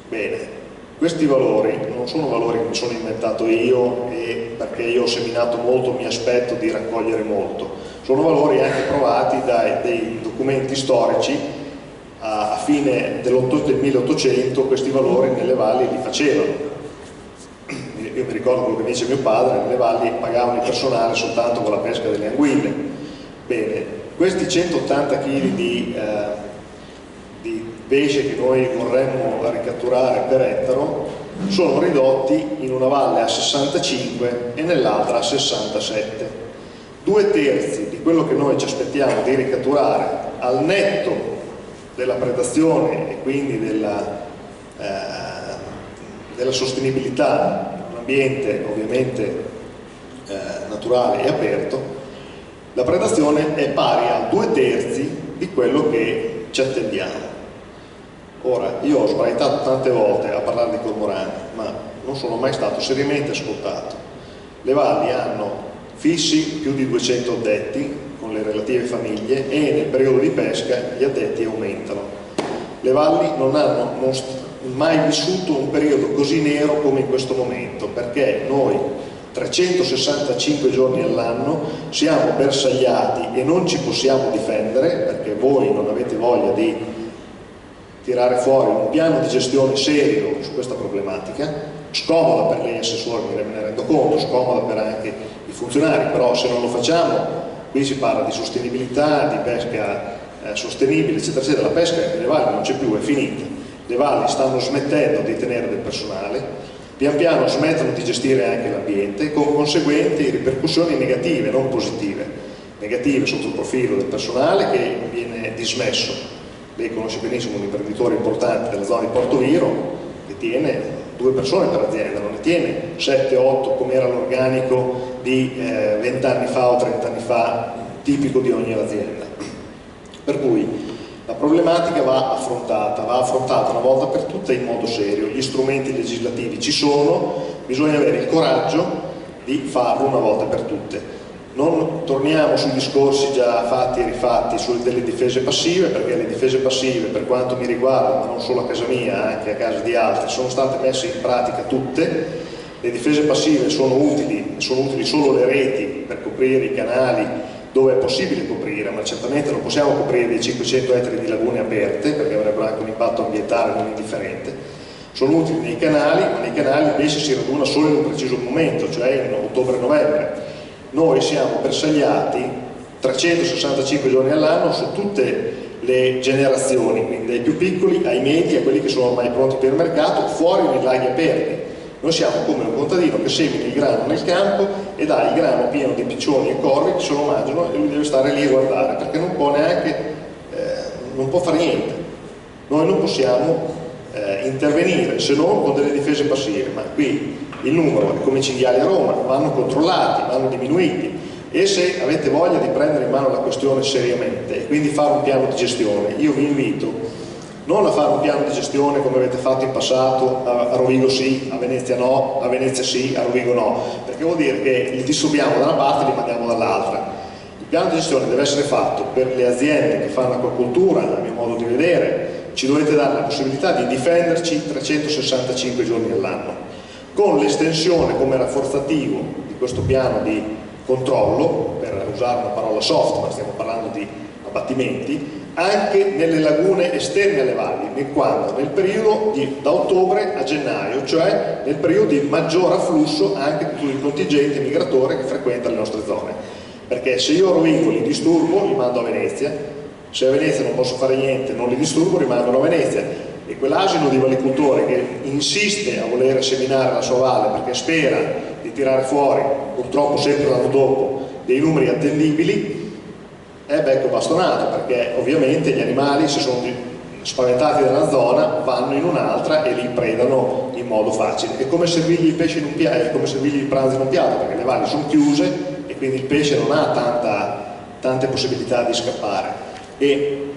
Bene. Questi valori non sono valori che mi sono inventato io e perché io ho seminato molto mi aspetto di raccogliere molto, sono valori anche provati dai documenti storici. A fine del 1800 questi valori nelle valli li facevano. Io mi ricordo quello che dice mio padre, nelle valli pagavano il personale soltanto con la pesca delle anguille. Bene, questi 180 kg di pesce che noi vorremmo ricatturare per ettaro sono ridotti in una valle a 65 e nell'altra a 67. 2/3 di quello che noi ci aspettiamo di ricatturare al netto della predazione e quindi della sostenibilità in un ambiente ovviamente naturale e aperto, la predazione è pari a 2/3 di quello che ci attendiamo. Ora, io ho sbraitato tante volte a parlare di cormorani, ma non sono mai stato seriamente ascoltato. Le valli hanno fissi più di 200 addetti con le relative famiglie e nel periodo di pesca gli addetti aumentano. Le valli non hanno mai vissuto un periodo così nero come in questo momento, perché noi 365 giorni all'anno siamo bersagliati e non ci possiamo difendere, perché voi non avete voglia di tirare fuori un piano di gestione serio su questa problematica, scomoda per lei assessore, me ne rendo conto, scomoda per anche i funzionari, però se non lo facciamo, qui si parla di sostenibilità, di pesca sostenibile, eccetera, eccetera. La pesca nelle valli non c'è più, è finita. Le valli stanno smettendo di tenere del personale, pian piano smettono di gestire anche l'ambiente, con conseguenti ripercussioni negative, non positive. Negative sotto il profilo del personale che viene dismesso. Lei conosce benissimo un imprenditore importante della zona di Porto Viro che tiene 2 persone per azienda, non ne tiene 7-8 come era l'organico di 20 anni fa o 30 anni fa, tipico di ogni azienda. Per cui la problematica va affrontata una volta per tutte in modo serio. Gli strumenti legislativi ci sono, bisogna avere il coraggio di farlo una volta per tutte. Non torniamo sui discorsi già fatti e rifatti delle difese passive, perché le difese passive, per quanto mi riguarda, ma non solo a casa mia, anche a casa di altri, sono state messe in pratica tutte. Le difese passive sono utili solo le reti per coprire i canali dove è possibile coprire, ma certamente non possiamo coprire dei 500 ettari di lagune aperte, perché avrebbero anche un impatto ambientale non indifferente. Sono utili nei canali, ma nei canali invece si raduna solo in un preciso momento, cioè in ottobre-novembre. Noi siamo bersagliati 365 giorni all'anno su tutte le generazioni, quindi dai più piccoli ai medi, a quelli che sono ormai pronti per il mercato, fuori nei laghi aperti. Noi siamo come un contadino che semina il grano nel campo e dà il grano pieno di piccioni e corvi che se lo mangiano e lui deve stare lì a guardare, perché non può neanche, non può fare niente. Noi non possiamo intervenire se non con delle difese passive, ma qui il numero è come i cinghiali a Roma, vanno controllati, vanno diminuiti, e se avete voglia di prendere in mano la questione seriamente e quindi fare un piano di gestione, io vi invito non a fare un piano di gestione come avete fatto in passato, a Rovigo sì, a Venezia no, a Venezia sì, a Rovigo no, perché vuol dire che li disturbiamo da una parte e li mandiamo dall'altra. Il piano di gestione deve essere fatto per le aziende che fanno acquacoltura, a mio modo di vedere, ci dovete dare la possibilità di difenderci 365 giorni all'anno, con l'estensione come rafforzativo di questo piano di controllo, per usare una parola soft, ma stiamo parlando di abbattimenti, anche nelle lagune esterne alle valli, nel periodo da ottobre a gennaio, cioè nel periodo di maggior afflusso anche di tutto il contingente migratore che frequenta le nostre zone. Perché se io a Rovigo li disturbo, li mando a Venezia, se a Venezia non posso fare niente, non li disturbo, rimangono a Venezia. E quell'asino di valicoltore che insiste a voler seminare la sua valle perché spera di tirare fuori, purtroppo sempre l'anno dopo, dei numeri attendibili, è becco bastonato, perché ovviamente gli animali, se sono spaventati da una zona, vanno in un'altra e li predano in modo facile. È come servirgli il pesce in un piatto, è come servirgli il pranzo in un piatto, perché le valli sono chiuse e quindi il pesce non ha tante possibilità di scappare. E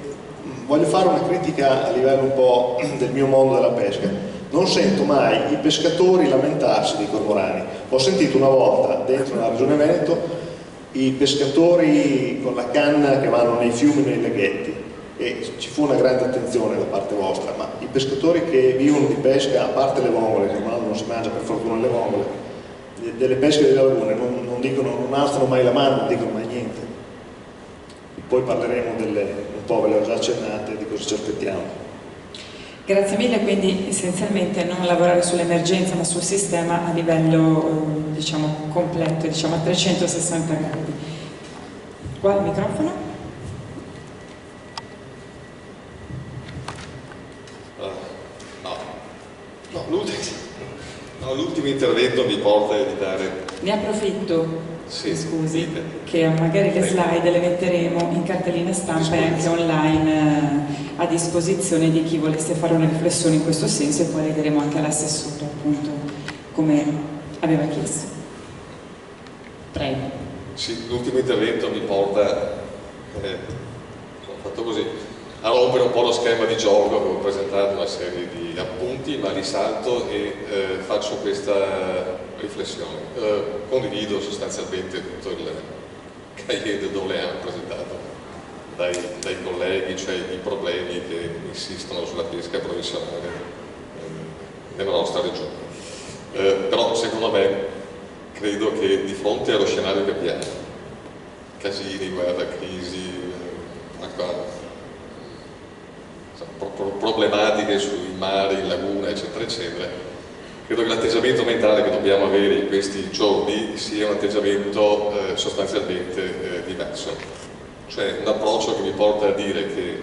voglio fare una critica a livello un po' del mio mondo della pesca. Non sento mai i pescatori lamentarsi dei cormorani. Ho sentito una volta dentro la regione Veneto i pescatori con la canna che vanno nei fiumi, nei laghetti, e ci fu una grande attenzione da parte vostra, ma i pescatori che vivono di pesca, a parte le vongole, che non si mangia per fortuna le vongole, delle pesche delle lagune, non alzano mai la mano, non dicono mai niente. Poi parleremo un po', ve le ho già accennate, di cosa ci aspettiamo. Grazie mille, quindi essenzialmente non lavorare sull'emergenza ma sul sistema a livello diciamo completo, diciamo a 360 gradi. Qua il microfono. L'ultimo intervento mi porta a evitare. Ne approfitto. Sì, scusi, che magari le slide le metteremo in cartellina stampa e anche online a disposizione di chi volesse fare una riflessione in questo senso, e poi le diremo anche all'assessore, appunto, come aveva chiesto. Prego. Sì, l'ultimo intervento mi porta, ho fatto così, a rompere un po' lo schema di gioco. Avevo presentato una serie di appunti, ma li salto e faccio questa riflessione. Condivido sostanzialmente tutto il cahier de doléances presentato dai colleghi, cioè i problemi che insistono sulla pesca professionale nella nostra regione. Però secondo me credo che di fronte allo scenario che abbiamo, casini, guerra, crisi, problematiche sui mari, in laguna, eccetera, eccetera, credo che l'atteggiamento mentale che dobbiamo avere in questi giorni sia un atteggiamento sostanzialmente diverso. Cioè un approccio che mi porta a dire che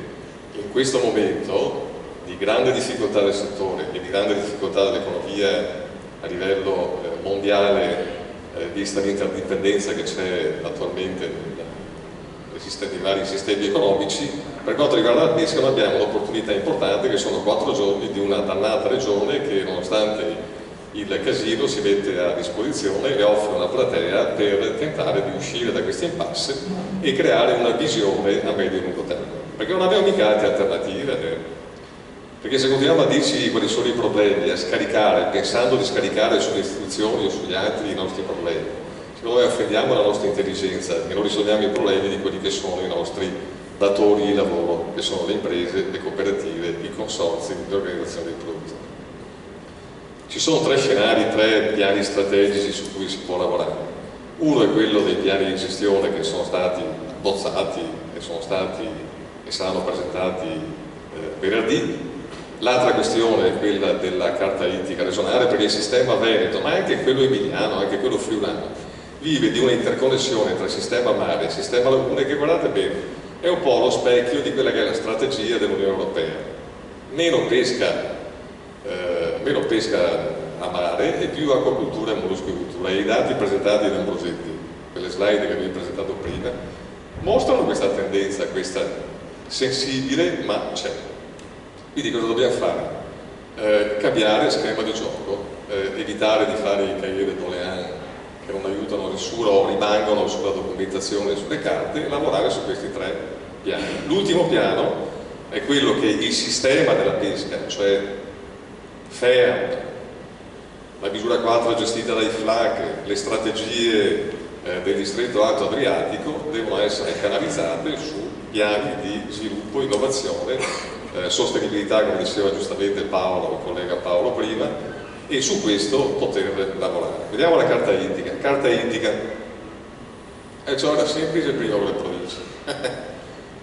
in questo momento di grande difficoltà del settore e di grande difficoltà dell'economia a livello mondiale, vista l'interdipendenza che c'è attualmente nei vari sistemi economici, per quanto riguarda la pesca noi abbiamo un'opportunità importante che sono 4 giorni di una dannata regione che nonostante il casino si mette a disposizione e le offre una platea per tentare di uscire da queste impasse e creare una visione a medio e lungo termine, perché non abbiamo mica altre alternative. Perché se continuiamo a dirci quali sono i problemi, a scaricare, pensando di scaricare sulle istituzioni o sugli altri i nostri problemi, secondo me offendiamo la nostra intelligenza e non risolviamo i problemi di quelli che sono i nostri datori di lavoro, che sono le imprese, le cooperative, i consorzi, le organizzazioni dei produttori. Ci sono 3 scenari, 3 piani strategici su cui si può lavorare. Uno è quello dei piani di gestione che sono stati bozzati e saranno presentati venerdì. L'altra questione è quella della carta ittica regionale, perché il sistema veneto, ma anche quello emiliano, anche quello friulano, vive di una interconnessione tra il sistema mare e il sistema lagune che, guardate bene, è un po' lo specchio di quella che è la strategia dell'Unione Europea. Meno pesca a mare e più acquacoltura e molluschicoltura. E i dati presentati da Ambrosetti, quelle slide che vi ho presentato prima, mostrano questa tendenza, questa sensibile, ma c'è. Quindi cosa dobbiamo fare? Cambiare schema di gioco, evitare di fare i cahier de doléances che non aiutano nessuno o rimangono sulla documentazione e sulle carte, e lavorare su questi 3 piani. L'ultimo piano è quello che il sistema della pesca, cioè FEAM, la misura 4 gestita dai FLAC, le strategie del distretto Alto Adriatico devono essere canalizzate su piani di sviluppo, innovazione, sostenibilità, come diceva giustamente Paolo, il collega Paolo prima, e su questo poter lavorare. Vediamo la carta ittica. Carta ittica, ciò era semplice prima con le province.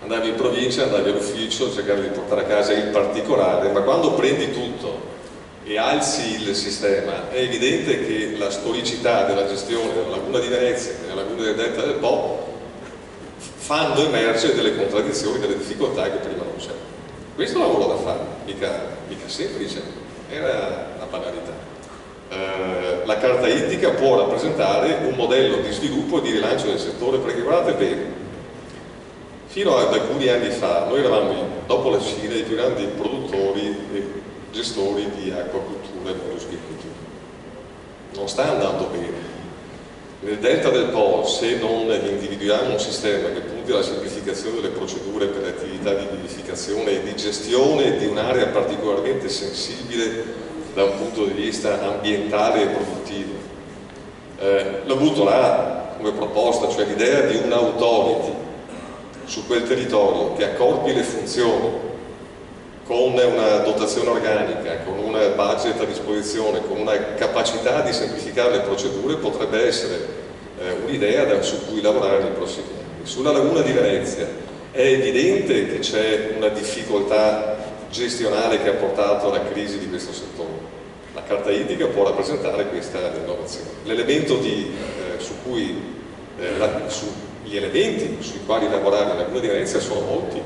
Andavi in provincia, andavi all'ufficio, cercavi di portare a casa il particolare, ma quando prendi tutto e alzi il sistema è evidente che la storicità della gestione della laguna di Venezia e della laguna del delta del Po fanno emergere delle contraddizioni, delle difficoltà che prima non c'erano. Questo è un lavoro da fare, mica semplice, era una banalità. La carta ittica può rappresentare un modello di sviluppo e di rilancio del settore, perché guardate bene, fino ad alcuni anni fa noi eravamo, dopo la Cina, i più grandi produttori e gestori di acquacoltura e molluschicoltura. Non sta andando bene. Nel delta del Po, se non individuiamo un sistema che punti alla semplificazione delle procedure per le attività di nidificazione e di gestione di un'area particolarmente sensibile da un punto di vista ambientale e produttivo, l'ho avuto là come proposta, cioè l'idea di un'autority su quel territorio che accorpi le funzioni con una dotazione organica, con un budget a disposizione, con una capacità di semplificare le procedure, potrebbe essere un'idea su cui lavorare nei prossimi anni. Sulla laguna di Venezia è evidente che c'è una difficoltà gestionale che ha portato alla crisi di questo settore. La carta ittica può rappresentare questa innovazione. L'elemento gli elementi sui quali lavorare nella laguna di Venezia sono molti.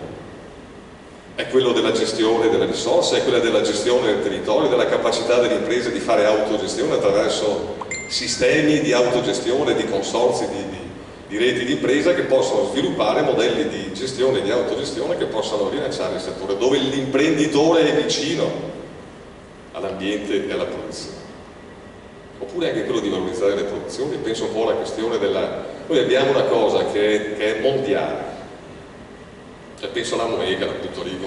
È quello della gestione delle risorse, è quella della gestione del territorio, della capacità delle imprese di fare autogestione attraverso sistemi di autogestione, di consorzi, di reti di impresa che possono sviluppare modelli di gestione e di autogestione che possano rilanciare il settore, dove l'imprenditore è vicino all'ambiente e alla produzione. Oppure anche quello di valorizzare le produzioni. Penso un po' alla questione della... Noi abbiamo una cosa che è mondiale, Cioè, penso alla Moega, la butto lì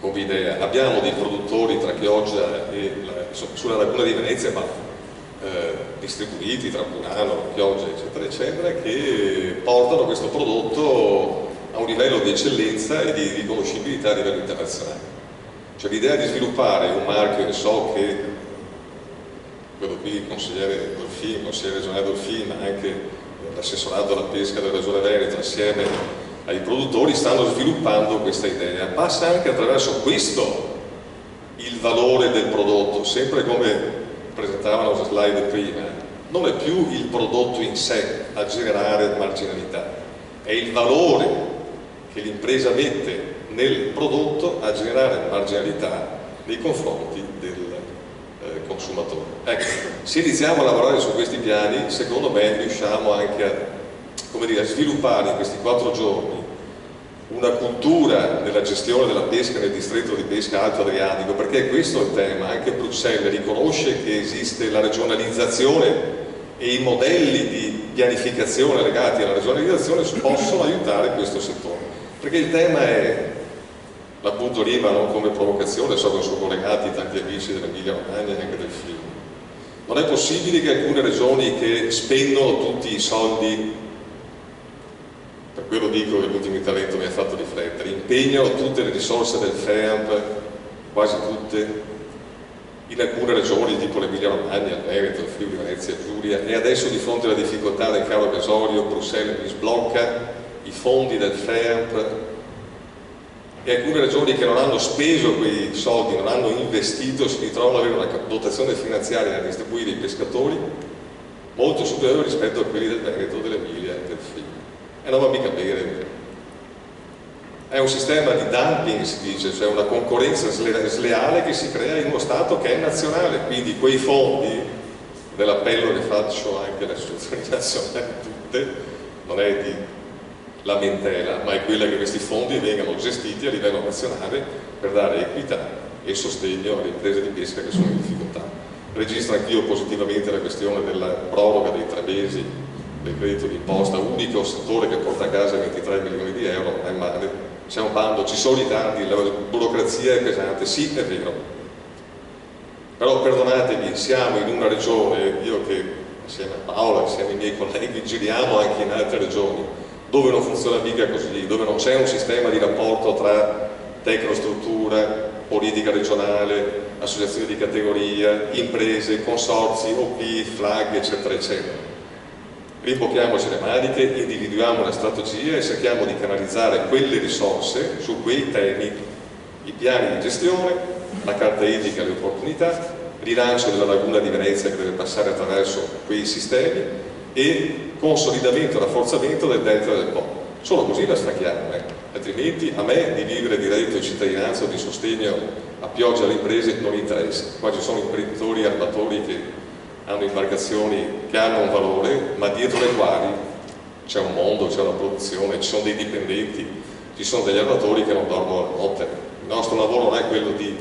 come idea. Abbiamo dei produttori tra Chioggia e sulla laguna di Venezia, ma distribuiti tra Murano, Chioggia, eccetera, eccetera, che portano questo prodotto a un livello di eccellenza e di riconoscibilità a livello internazionale. Cioè l'idea di sviluppare un marchio, che so che quello qui, il consigliere regionale Dolfin, ma anche l'assessorato alla pesca della Regione Veneto, assieme ai produttori, stanno sviluppando questa idea. Passa anche attraverso questo il valore del prodotto, sempre come presentavano la slide prima, non è più il prodotto in sé a generare marginalità, è il valore che l'impresa mette nel prodotto a generare marginalità nei confronti del consumatore. Ecco, se iniziamo a lavorare su questi piani, secondo me riusciamo anche a sviluppare in questi 4 giorni una cultura nella gestione della pesca nel distretto di pesca Alto Adriatico, perché questo è il tema. Anche Bruxelles riconosce che esiste la regionalizzazione e i modelli di pianificazione legati alla regionalizzazione possono aiutare questo settore, perché il tema è, la butto lì ma non come provocazione, so che sono collegati tanti amici dell'Emilia Romagna e anche del Friuli. Non è possibile che alcune regioni che spendono tutti i soldi, per quello dico che l'ultimo intervento mi ha fatto riflettere, impegnano tutte le risorse del FEAMP, quasi tutte, in alcune regioni tipo l'Emilia Romagna, il Veneto, il Friuli, Venezia, Giulia, e adesso di fronte alla difficoltà del caro gasolio Bruxelles mi sblocca i fondi del FEAMP, e alcune regioni che non hanno speso quei soldi, non hanno investito, si ritrovano ad avere una dotazione finanziaria da distribuire ai pescatori molto superiore rispetto a quelli del Veneto, dell'Emilia e del Friuli. E non va mica bene. È un sistema di dumping, si dice, cioè una concorrenza sleale che si crea in uno Stato che è nazionale, quindi quei fondi, dell'appello che faccio anche alle associazioni nazionali tutte, non è di lamentela, ma è quella che questi fondi vengano gestiti a livello nazionale per dare equità e sostegno alle imprese di pesca che sono in difficoltà. Registro anch'io positivamente la questione della proroga dei 3 mesi del credito d'imposta, unico settore che porta a casa 23 milioni di euro, è male, c'è un bando, ci sono ritardi, la burocrazia è pesante, sì è vero, però perdonatemi, siamo in una regione, io che assieme a Paola, assieme ai miei colleghi giriamo anche in altre regioni, dove non funziona mica così, dove non c'è un sistema di rapporto tra tecnostruttura, politica regionale, associazioni di categoria, imprese, consorzi, OP, flag, eccetera, eccetera. Rimbocchiamoci le maniche, individuiamo una strategia e cerchiamo di canalizzare quelle risorse su quei temi, i piani di gestione, la carta idrica, le opportunità, rilancio della laguna di Venezia che deve passare attraverso quei sistemi e consolidamento e rafforzamento del delta del Po. Solo così la stacchiamo, altrimenti a me di vivere di reddito di cittadinanza o di sostegno a pioggia alle imprese non interessa. Qua ci sono imprenditori, armatori che hanno imbarcazioni che hanno un valore, ma dietro le quali c'è un mondo, c'è una produzione, ci sono dei dipendenti, ci sono degli armatori che non dormono la notte. Il nostro lavoro non è quello di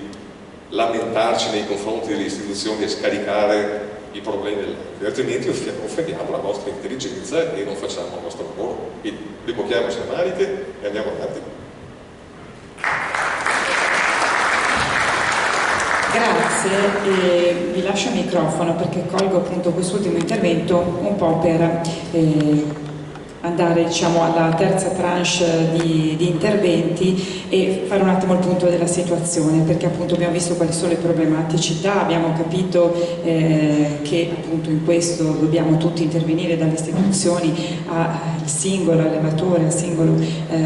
lamentarci nei confronti delle istituzioni e scaricare i problemi dell'altro, altrimenti offendiamo la nostra intelligenza e non facciamo il nostro lavoro. Quindi rimbocchiamoci le maniche e andiamo avanti. Grazie, vi lascio il microfono perché colgo appunto quest'ultimo intervento un po' per andare alla terza tranche di interventi e fare un attimo il punto della situazione, perché appunto abbiamo visto quali sono le problematicità, abbiamo capito che appunto in questo dobbiamo tutti intervenire, dalle istituzioni al singolo allevatore, al singolo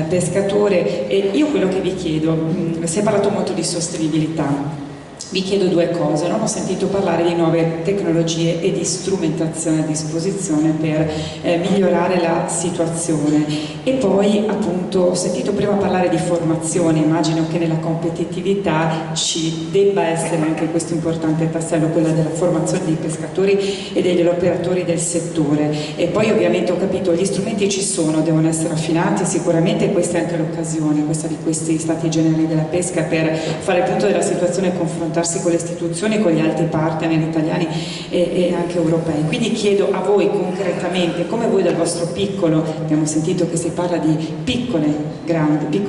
pescatore. E io quello che vi chiedo, si è parlato molto di sostenibilità. Vi chiedo 2 cose, non ho sentito parlare di nuove tecnologie e di strumentazione a disposizione per migliorare la situazione, e poi appunto ho sentito prima parlare di formazione. Immagino che nella competitività ci debba essere anche questo importante tassello, quella della formazione dei pescatori e degli operatori del settore. E poi ovviamente ho capito, gli strumenti ci sono, devono essere affinati sicuramente, questa è anche l'occasione, questa di questi stati generali della pesca, per fare il punto della situazione e confrontare confrontarsi con le istituzioni, con gli altri partner italiani e anche europei. Quindi chiedo a voi concretamente, come voi dal vostro piccolo, abbiamo sentito che si parla di piccole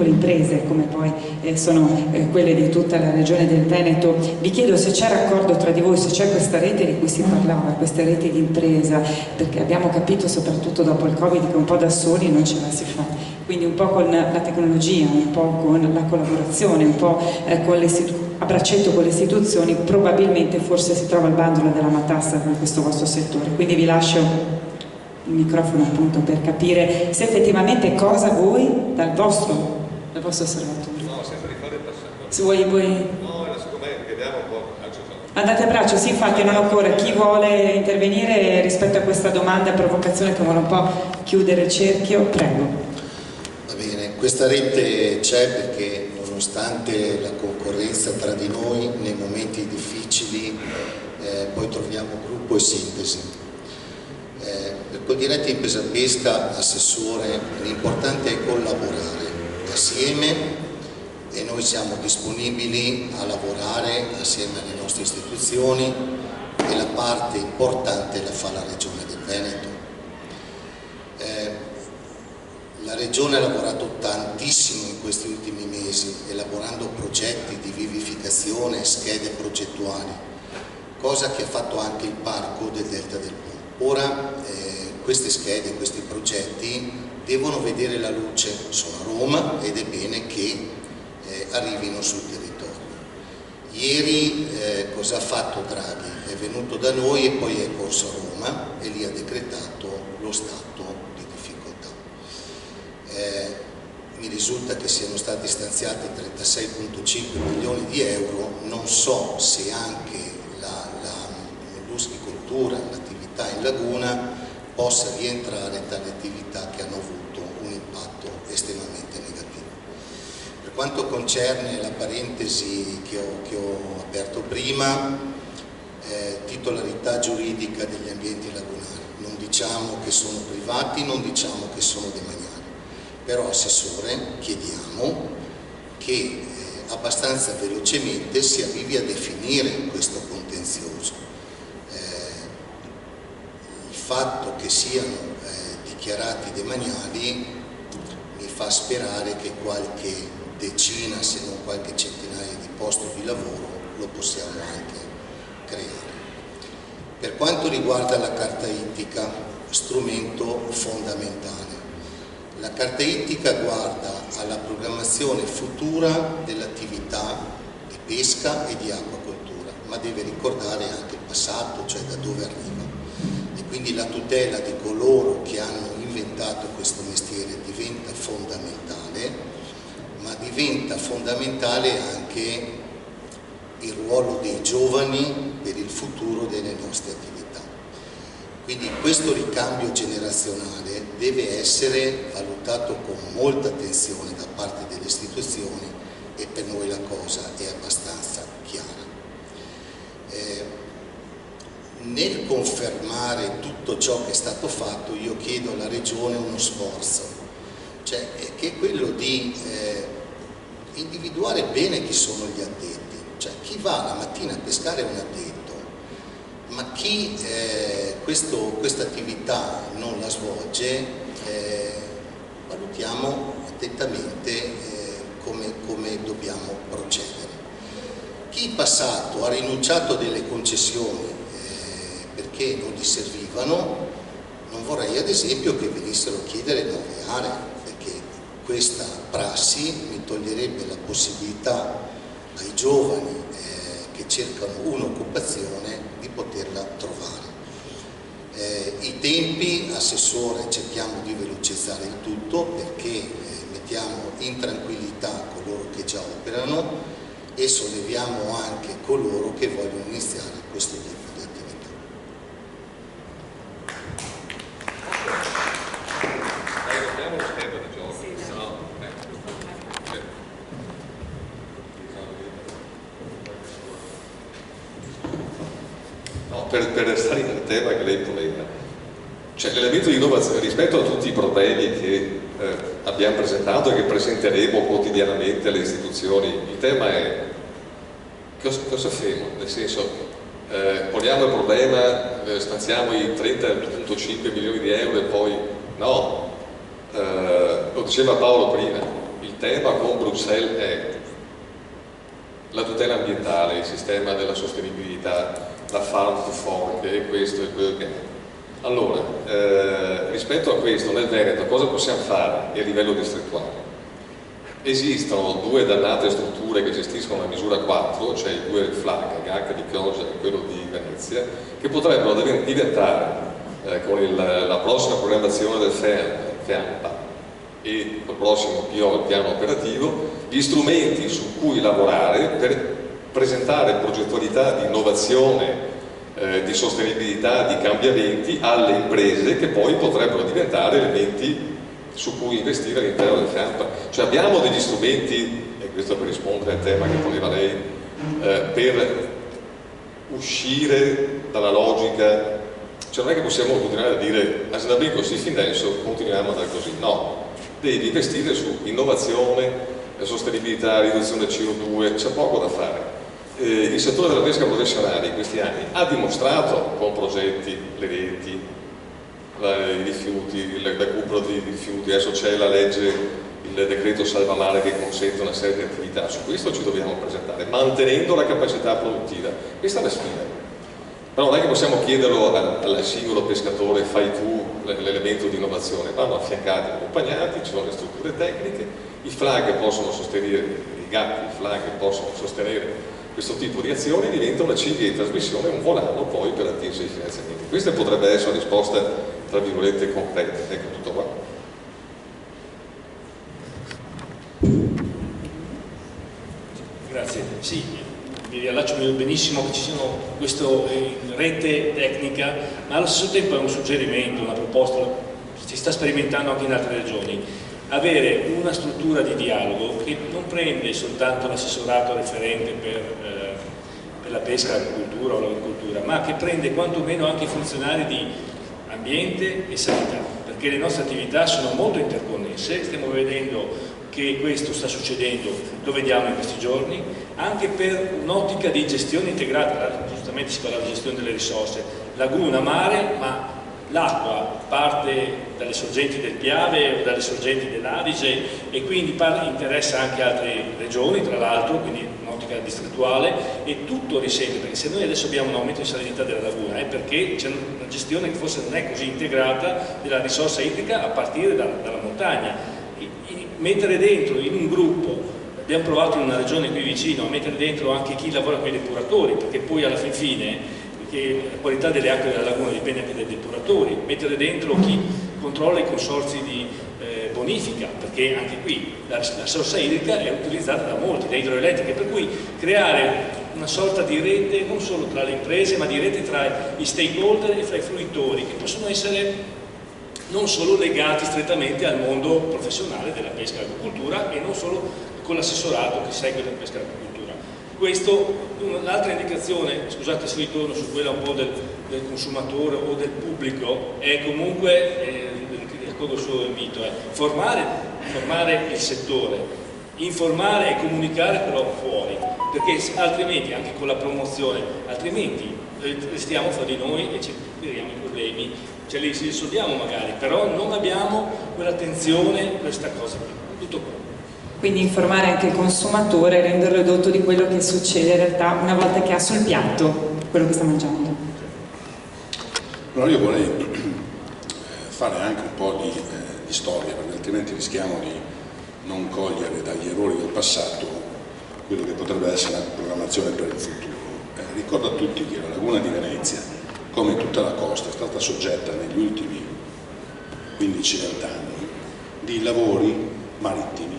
imprese, come poi sono quelle di tutta la regione del Veneto, vi chiedo se c'è raccordo tra di voi, se c'è questa rete di cui si parlava, queste reti di impresa, perché abbiamo capito soprattutto dopo il Covid che un po' da soli non ce la si fa, quindi un po' con la tecnologia, un po' con la collaborazione, un po' a braccetto con le istituzioni, probabilmente forse si trova il bandolo della matassa con questo vostro settore. Quindi vi lascio il microfono appunto per capire se effettivamente cosa voi dal vostro osservatorio. No, senza rifare il passato. Se vuoi... No, secondo me vediamo un po'. Andate a braccio, sì, infatti non occorre. Chi vuole intervenire rispetto a questa domanda e provocazione che vuole un po' chiudere il cerchio, prego. Va bene, questa rete c'è perché nonostante la concorrenza tra di noi nei momenti difficili poi troviamo gruppo e sintesi. Per Coldiretti Impresa Pesca, assessore, l'importante è collaborare assieme e noi siamo disponibili a lavorare assieme alle nostre istituzioni e la parte importante la fa la Regione del Veneto. La Regione ha lavorato tantissimo in questi ultimi mesi, elaborando progetti di vivificazione, schede progettuali, cosa che ha fatto anche il parco del Delta del Po. Ora queste schede, questi progetti devono vedere la luce, sono a Roma ed è bene che arrivino sul territorio. Ieri cosa ha fatto Draghi? È venuto da noi e poi è corso a Roma e lì ha decretato lo stato di difficoltà. Mi risulta che siano stati stanziati 36,5 milioni di euro, non so se anche la molluschicoltura, l'attività in laguna, possa rientrare tra le attività che hanno avuto un impatto estremamente negativo. Per quanto concerne la parentesi che ho aperto prima, titolarità giuridica degli ambienti lagunari, non diciamo che sono privati, non diciamo che sono demaniali, però Assessore chiediamo che abbastanza velocemente si arrivi a definire questo contenzioso. Il fatto che siano dichiarati demaniali mi fa sperare che qualche decina, se non qualche centinaia di posti di lavoro lo possiamo anche creare. Per quanto riguarda la carta ittica, strumento fondamentale. La carta ittica guarda alla programmazione futura dell'attività di pesca e di acquacoltura, ma deve ricordare anche il passato, cioè da dove arriva. E quindi la tutela di coloro che hanno inventato questo mestiere diventa fondamentale, ma diventa fondamentale anche il ruolo dei giovani per il futuro delle nostre attività. Quindi questo ricambio generazionale deve essere valutato con molta attenzione da parte delle istituzioni e per noi la cosa è abbastanza chiara. Nel confermare tutto ciò che è stato fatto, io chiedo alla Regione uno sforzo, cioè che è quello di individuare bene chi sono gli addetti, cioè chi va la mattina a pescare è un addetto, ma chi questa attività non la svolge, valutiamo attentamente come dobbiamo procedere. Chi in passato ha rinunciato a delle concessioni perché non gli servivano, non vorrei ad esempio che venissero a chiedere nuove aree, perché questa prassi mi toglierebbe la possibilità ai giovani che cercano un'occupazione di poterla trovare. I tempi, Assessore, cerchiamo di velocizzare il tutto perché mettiamo in tranquillità coloro che già operano e solleviamo anche coloro che vogliono iniziare questo tipo di attività. Per restare nel tema che lei poneva, c'è l'elemento di innovazione rispetto a tutti i problemi che abbiamo presentato e che presenteremo quotidianamente alle istituzioni. Il tema è cosa fermo? Nel senso, poniamo il problema, stanziamo i 30,5 milioni di euro e poi no, lo diceva Paolo prima, il tema con Bruxelles è la tutela ambientale, il sistema della sostenibilità, la farm to fork e questo e quello che è. Allora, rispetto a questo nel Veneto cosa possiamo fare a livello distrettuale? Esistono due dannate strutture che gestiscono la misura 4, cioè i due FLAG, GAC di Chioggia e quello di Venezia, che potrebbero diventare con la prossima programmazione del FEAMPA e il prossimo PO, il piano operativo, gli strumenti su cui lavorare per presentare progettualità di innovazione, di sostenibilità, di cambiamenti alle imprese che poi potrebbero diventare elementi su cui investire all'interno del FEAMPA. Cioè abbiamo degli strumenti, e questo per rispondere al tema che poneva lei, per uscire dalla logica, cioè non è che possiamo continuare a dire andando bene così fin adesso, continuiamo ad andare così, no, devi investire su innovazione, sostenibilità, riduzione del CO2, c'è poco da fare. Il settore della pesca professionale in questi anni ha dimostrato con progetti, le reti, i rifiuti, il recupero di rifiuti, adesso c'è la legge, il decreto salvamare che consente una serie di attività, su questo ci dobbiamo presentare, mantenendo la capacità produttiva. Questa è la sfida. Però non è che possiamo chiederlo al singolo pescatore, fai tu l'elemento di innovazione, vanno affiancati, accompagnati, ci sono le strutture tecniche, i flag possono sostenere, i gatti, i flag possono sostenere questo tipo di azioni, diventa una cinghia di trasmissione, un volano poi per attingere i finanziamenti. Questa potrebbe essere una risposta, tra virgolette, concreta. Ecco, tutto qua. Grazie. Sì, mi riallaccio benissimo che ci siano questa rete tecnica, ma allo stesso tempo è un suggerimento, una proposta, si sta sperimentando anche in altre regioni. Avere una struttura di dialogo che non prende soltanto l'assessorato referente per la pesca, l'agricoltura o l'agricoltura, ma che prende quantomeno anche i funzionari di ambiente e sanità, perché le nostre attività sono molto interconnesse, stiamo vedendo che questo sta succedendo, lo vediamo in questi giorni, anche per un'ottica di gestione integrata, giustamente si parla di gestione delle risorse, laguna, mare, ma l'acqua parte dalle sorgenti del Piave o dalle sorgenti dell'Adige e quindi interessa anche altre regioni, tra l'altro, quindi un'ottica distrettuale, e tutto risente, perché se noi adesso abbiamo un aumento di salinità della laguna è perché c'è una gestione che forse non è così integrata della risorsa idrica a partire dalla montagna. Mettere dentro in un gruppo, abbiamo provato in una regione qui vicino a mettere dentro anche chi lavora con i depuratori, perché poi alla fine che la qualità delle acque della laguna dipende anche dai depuratori, mettere dentro chi controlla i consorzi di bonifica, perché anche qui la risorsa idrica è utilizzata da molti, le idroelettriche, per cui creare una sorta di rete non solo tra le imprese, ma di rete tra i stakeholder e fra i fruitori, che possono essere non solo legati strettamente al mondo professionale della pesca e dell'agricoltura e non solo con l'assessorato che segue la pesca e l'agricoltura. Questo, un'altra indicazione, scusate se ritorno su quella un po' del consumatore o del pubblico, è comunque, raccolgo il suo invito, è formare il settore, informare e comunicare però fuori, perché altrimenti, anche con la promozione, altrimenti restiamo fra di noi e ci creiamo i problemi, ce li risolviamo magari, però non abbiamo quell'attenzione, questa cosa qui, tutto qua. Quindi informare anche il consumatore, renderlo edotto di quello che succede in realtà una volta che ha sul piatto quello che sta mangiando. Allora io vorrei fare anche un po' di storia, perché altrimenti rischiamo di non cogliere dagli errori del passato quello che potrebbe essere una programmazione per il futuro. Ricordo a tutti che la laguna di Venezia, come tutta la costa, è stata soggetta negli ultimi 15-20 anni di lavori marittimi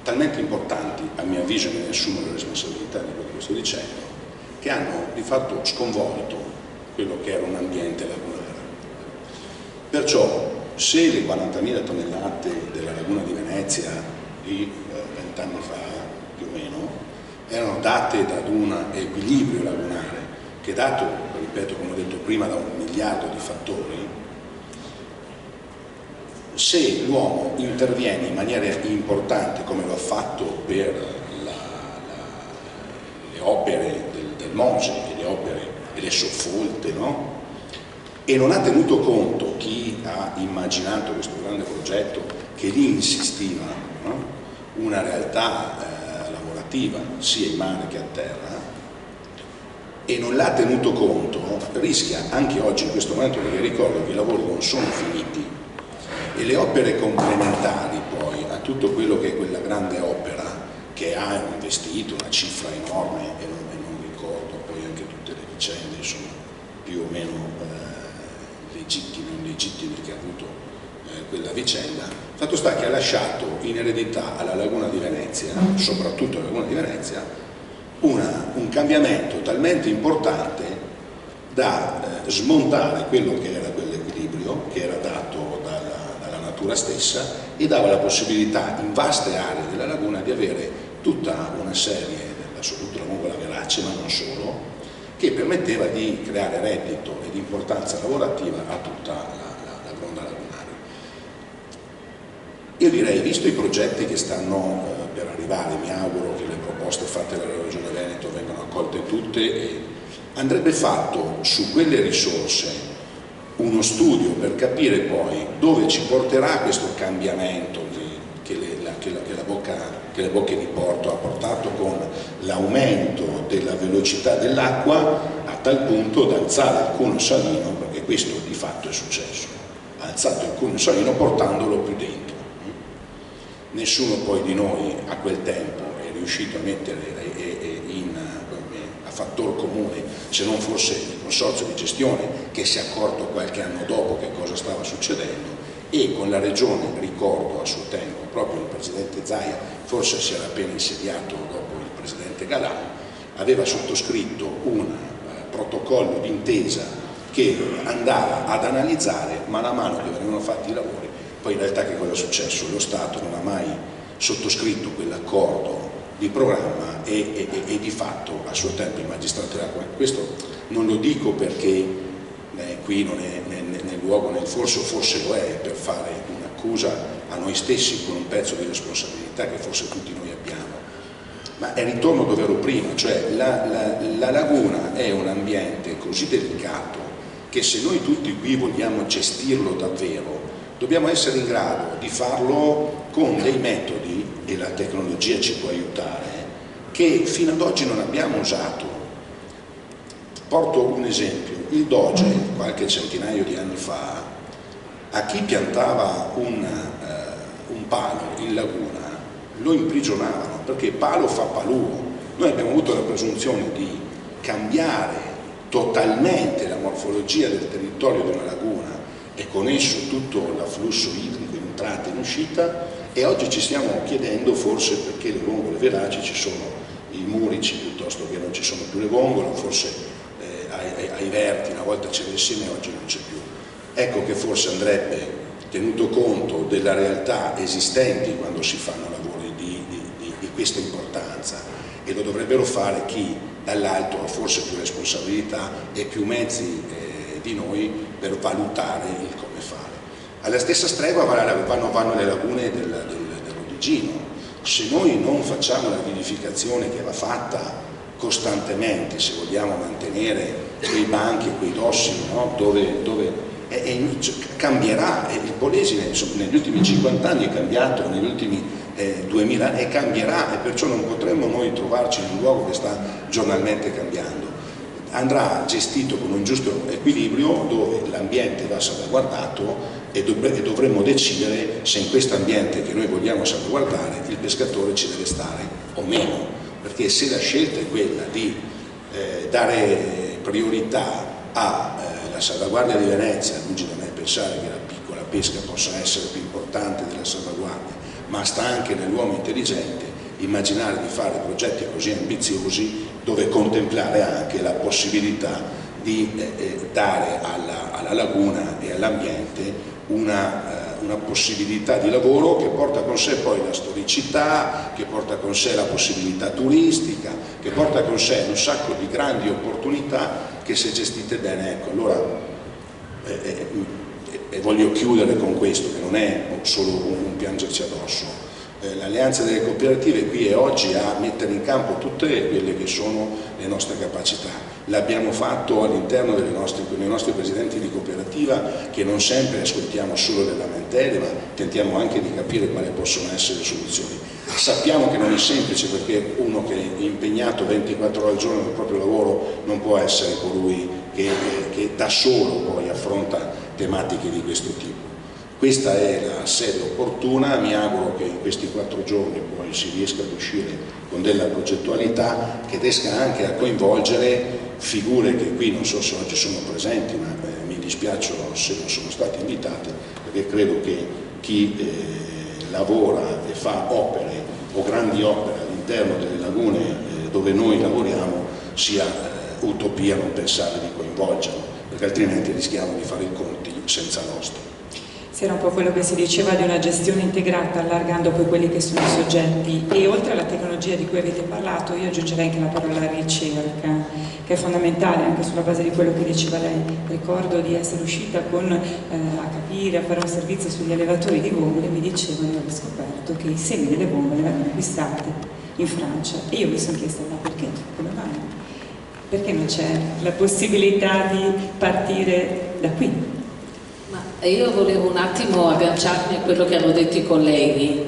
talmente importanti, a mio avviso, me ne assumo la responsabilità di quello che sto dicendo, che hanno di fatto sconvolto quello che era un ambiente lagunare. Perciò, se le 40.000 tonnellate della laguna di Venezia di 20 anni fa, più o meno, erano date da un equilibrio lagunare, che dato, ripeto, come ho detto prima, da 1 miliardo di fattori, se l'uomo interviene in maniera importante come lo ha fatto per le opere mose e le opere e le soffolte, no? E non ha tenuto conto chi ha immaginato questo grande progetto, che lì insistiva, no? Una realtà lavorativa sia in mare che a terra, e non l'ha tenuto conto, rischia anche oggi in questo momento, perché ricordo che i lavori non sono finiti e le opere complementari poi a tutto quello che è quella grande opera che ha investito una cifra enorme, e non ricordo poi anche tutte le vicende, sono più o meno legittime o illegittime che ha avuto quella vicenda. Fatto sta che ha lasciato in eredità alla Laguna di Venezia, soprattutto alla Laguna di Venezia, un cambiamento talmente importante da smontare quello che era quell'equilibrio che era dato dalla natura stessa, e dava la possibilità in vaste aree della laguna di avere tutta una serie, soprattutto la mongola verace, ma non solo, che permetteva di creare reddito e di importanza lavorativa a tutta la gronda lagunare. Io direi, visto i progetti che stanno per arrivare, mi auguro che le proposte fatte dalla Regione Veneto vengano accolte tutte, e andrebbe fatto su quelle risorse uno studio per capire poi dove ci porterà questo cambiamento che le bocche di porto ha portato, con l'aumento della velocità dell'acqua a tal punto da alzare il cuneo salino, perché questo di fatto è successo, ha alzato il cuneo salino portandolo più dentro. Nessuno poi di noi a quel tempo è riuscito a mettere a fattor comune, se non fosse il consorzio di gestione che si è accorto qualche anno dopo che cosa stava succedendo, e con la Regione, ricordo a suo tempo, proprio il Presidente Zaia, forse si era appena insediato dopo il Presidente Galan, aveva sottoscritto un protocollo d'intesa che andava ad analizzare man mano che venivano fatti i lavori. Poi in realtà che cosa è successo? Lo Stato non ha mai sottoscritto quell'accordo di programma e di fatto a suo tempo i magistrati dell'acqua. Questo non lo dico perché qui non è nel luogo, nel forse lo è, per fare un'accusa a noi stessi con un pezzo di responsabilità che forse tutti noi abbiamo, ma è ritorno dove ero prima, cioè la laguna è un ambiente così delicato che se noi tutti qui vogliamo gestirlo davvero dobbiamo essere in grado di farlo con dei metodi, e la tecnologia ci può aiutare, che fino ad oggi non abbiamo usato. Porto un esempio: il Doge, qualche centinaio di anni fa, a chi piantava un palo in laguna lo imprigionavano, perché palo fa paluo. Noi abbiamo avuto la presunzione di cambiare totalmente la morfologia del territorio di una laguna e con esso tutto l'afflusso idrico in entrata e in uscita, e oggi ci stiamo chiedendo forse perché le vongole veraci ci sono i murici piuttosto che non ci sono più le vongole, forse ai verti una volta c'era il seme, oggi non c'è più. Ecco che forse andrebbe tenuto conto della realtà esistenti quando si fanno lavori di questa importanza, e lo dovrebbero fare chi dall'alto ha forse più responsabilità e più mezzi di noi per valutare il come fare. Alla stessa stregua vanno le lagune dell'Odigino. Se noi non facciamo la vinificazione che va fatta costantemente, se vogliamo mantenere quei banchi e quei dossi, no? dove cambierà, il Polesine negli ultimi 50 anni è cambiato, negli ultimi 2000 anni cambierà, e perciò non potremmo noi trovarci in un luogo che sta giornalmente cambiando. Andrà gestito con un giusto equilibrio, dove l'ambiente va salvaguardato, e dovremmo decidere se in questo ambiente che noi vogliamo salvaguardare il pescatore ci deve stare o meno, perché se la scelta è quella di dare priorità alla salvaguardia di Venezia, lungi da me pensare che la piccola pesca possa essere più importante della salvaguardia, ma sta anche nell'uomo intelligente immaginare di fare progetti così ambiziosi, dove contemplare anche la possibilità di dare alla laguna e all'ambiente una possibilità di lavoro che porta con sé poi la storicità, che porta con sé la possibilità turistica, che porta con sé un sacco di grandi opportunità che, se gestite bene, ecco, allora voglio chiudere con questo, che non è solo un piangerci addosso. l'Alleanza delle Cooperative qui e oggi a mettere in campo tutte quelle che sono le nostre capacità. L'abbiamo fatto all'interno dei nostri presidenti di cooperativa, che non sempre ascoltiamo solo le lamentele, ma tentiamo anche di capire quali possono essere le soluzioni. Sappiamo che non è semplice, perché uno che è impegnato 24 ore al giorno nel proprio lavoro non può essere colui che da solo poi affronta tematiche di questo tipo. Questa è la sede opportuna, mi auguro che in questi 4 giorni poi si riesca ad uscire con della progettualità che riesca anche a coinvolgere figure che qui non so se oggi sono presenti, ma mi dispiace se non sono state invitate, perché credo che chi lavora e fa opere o grandi opere all'interno delle lagune dove noi lavoriamo sia utopia non pensare di coinvolgerlo, perché altrimenti rischiamo di fare i conti senza nostro. Era un po' quello che si diceva di una gestione integrata, allargando poi quelli che sono i soggetti, e oltre alla tecnologia di cui avete parlato io aggiungerei anche la parola ricerca, che è fondamentale anche sulla base di quello che diceva lei. Ricordo di essere uscita a capire, a fare un servizio sugli allevatori di vongole, e mi dicevano, io ho scoperto che i semi delle vongole vengono acquistati in Francia, e io mi sono chiesta ma perché? Come mai? Perché non c'è la possibilità di partire da qui? Io volevo un attimo agganciarmi a quello che hanno detto i colleghi,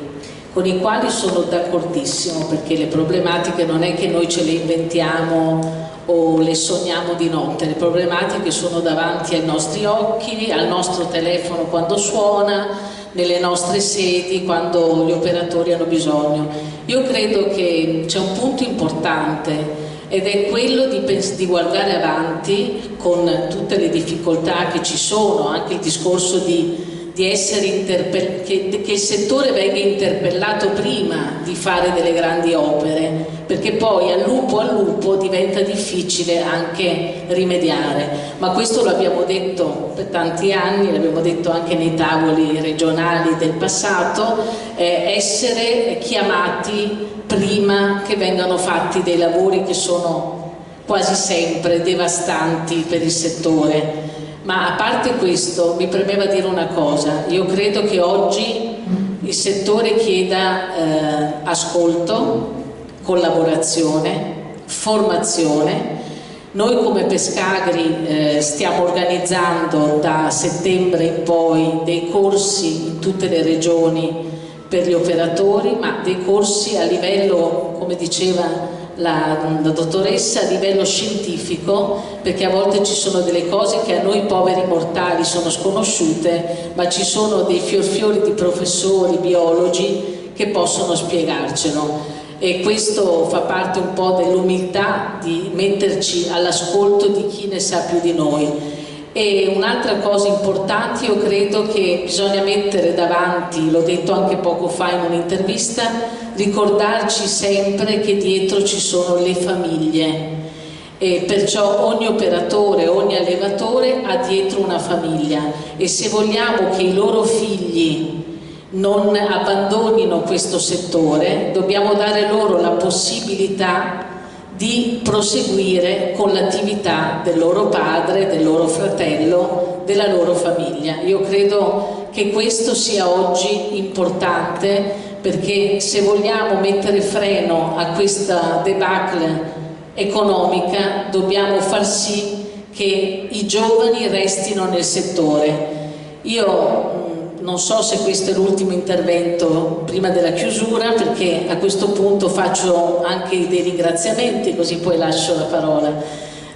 con i quali sono d'accordissimo, perché le problematiche non è che noi ce le inventiamo o le sogniamo di notte, le problematiche sono davanti ai nostri occhi, al nostro telefono quando suona, nelle nostre sedi quando gli operatori hanno bisogno. Io credo che c'è un punto importante, ed è quello di guardare avanti con tutte le difficoltà che ci sono, anche il discorso di essere che il settore venga interpellato prima di fare delle grandi opere, perché poi al lupo diventa difficile anche rimediare. Ma questo l'abbiamo detto per tanti anni, l'abbiamo detto anche nei tavoli regionali del passato, essere chiamati prima che vengano fatti dei lavori che sono quasi sempre devastanti per il settore. Ma a parte questo mi premeva dire una cosa: io credo che oggi il settore chieda ascolto, collaborazione, formazione. Noi come Pescagri stiamo organizzando da settembre in poi dei corsi in tutte le regioni per gli operatori, ma dei corsi a livello, come diceva la dottoressa, a livello scientifico, perché a volte ci sono delle cose che a noi poveri mortali sono sconosciute, ma ci sono dei fiori di professori, biologi che possono spiegarcelo, e questo fa parte un po' dell'umiltà di metterci all'ascolto di chi ne sa più di noi. E un'altra cosa importante, io credo che bisogna mettere davanti, l'ho detto anche poco fa in un'intervista, ricordarci sempre che dietro ci sono le famiglie, e perciò ogni operatore, ogni allevatore ha dietro una famiglia, e se vogliamo che i loro figli non abbandonino questo settore, dobbiamo dare loro la possibilità di proseguire con l'attività del loro padre, del loro fratello, della loro famiglia. Io credo che questo sia oggi importante, perché se vogliamo mettere freno a questa debacle economica dobbiamo far sì che i giovani restino nel settore. Io non so se questo è l'ultimo intervento prima della chiusura, perché a questo punto faccio anche dei ringraziamenti, così poi lascio la parola.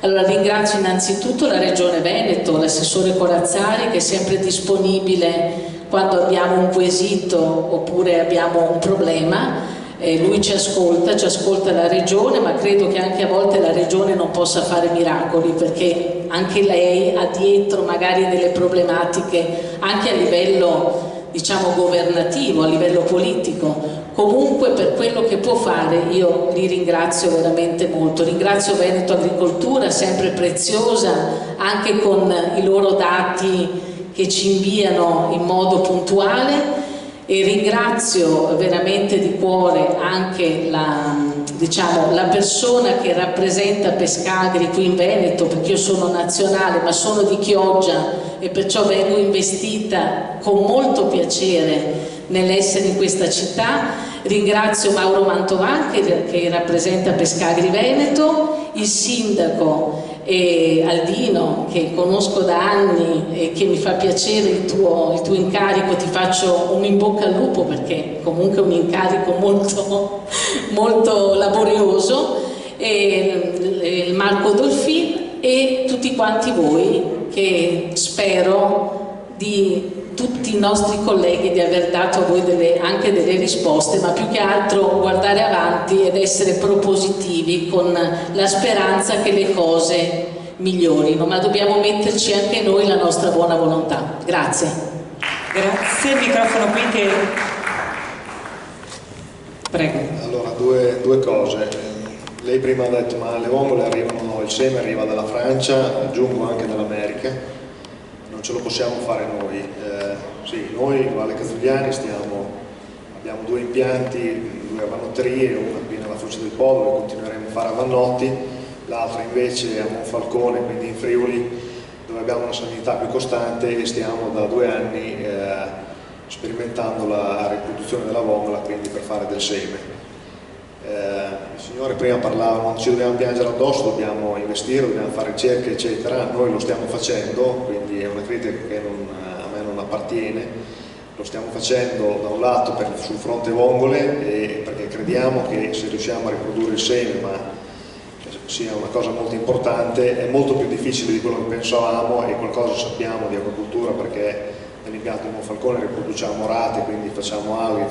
Allora ringrazio innanzitutto la Regione Veneto, l'assessore Corazzari, che è sempre disponibile quando abbiamo un quesito oppure abbiamo un problema. Lui ci ascolta la Regione, ma credo che anche a volte la Regione non possa fare miracoli, perché anche lei ha dietro magari delle problematiche anche a livello, diciamo, governativo, a livello politico. Comunque, per quello che può fare io li ringrazio veramente molto. Ringrazio Veneto Agricoltura, sempre preziosa, anche con i loro dati che ci inviano in modo puntuale. E ringrazio veramente di cuore anche la persona che rappresenta Pescagri qui in Veneto, perché io sono nazionale ma sono di Chioggia e perciò vengo investita con molto piacere nell'essere in questa città, Ringrazio Mauro Mantovan che rappresenta Pescagri Veneto, il sindaco Aldino che conosco da anni e che mi fa piacere il tuo incarico, ti faccio un in bocca al lupo perché comunque è un incarico molto, molto laborioso, e Marco Dolfin e tutti quanti voi che spero di tutti i nostri colleghi di aver dato a voi anche delle risposte, ma più che altro guardare avanti ed essere propositivi con la speranza che le cose migliorino, ma dobbiamo metterci anche noi la nostra buona volontà. Grazie. Grazie, il microfono qui che... Prego. Allora, due cose. Lei prima ha detto ma le vongole arrivano, il seme arriva dalla Francia, aggiungo anche dall'America, non ce lo possiamo fare noi. Sì, noi in Valle Cazzugliani abbiamo 2 impianti, 2 avannotterie, una qui nella Foce del Po dove continueremo a fare avannotti, l'altra invece a Monfalcone, quindi in Friuli, dove abbiamo una salinità più costante e stiamo da 2 anni sperimentando la riproduzione della vongola, quindi per fare del seme. Il signore prima parlava, non ci dobbiamo piangere addosso, dobbiamo investire, dobbiamo fare ricerche eccetera, noi lo stiamo facendo, quindi è una critica che a me non appartiene, lo stiamo facendo da un lato sul fronte vongole perché crediamo che se riusciamo a riprodurre il seme, ma sia una cosa molto importante, è molto più difficile di quello che pensavamo e qualcosa sappiamo di acquacoltura perché nell'impianto di Monfalcone riproduciamo rate, quindi facciamo alghe,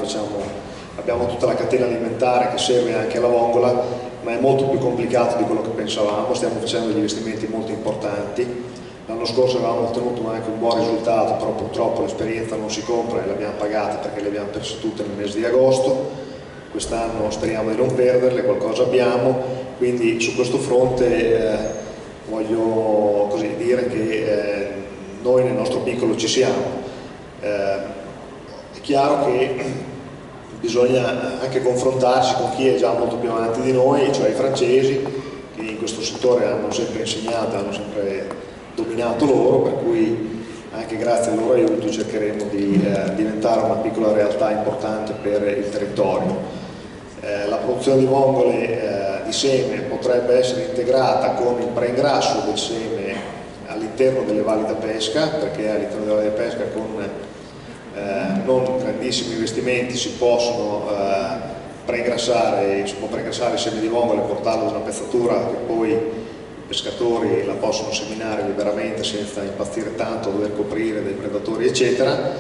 abbiamo tutta la catena alimentare che serve anche alla vongola, ma è molto più complicato di quello che pensavamo, stiamo facendo degli investimenti molto importanti. L'anno scorso avevamo ottenuto anche un buon risultato, però purtroppo l'esperienza non si compra e l'abbiamo pagata perché le abbiamo perse tutte nel mese di agosto. Quest'anno speriamo di non perderle, qualcosa abbiamo, quindi su questo fronte voglio così dire che noi nel nostro piccolo ci siamo. È chiaro che bisogna anche confrontarsi con chi è già molto più avanti di noi, cioè i francesi, che in questo settore hanno sempre insegnato, hanno sempre dominato loro, per cui anche grazie al loro aiuto cercheremo di diventare una piccola realtà importante per il territorio. La produzione di vongole di seme potrebbe essere integrata con il preingrasso del seme all'interno delle valli da pesca, perché all'interno delle valli da pesca con non grandissimi investimenti si possono preingrassare, si può preingrassare il seme di vongole e portarlo ad una pezzatura che poi i pescatori la possono seminare liberamente senza impazzire tanto, dover coprire dai predatori eccetera.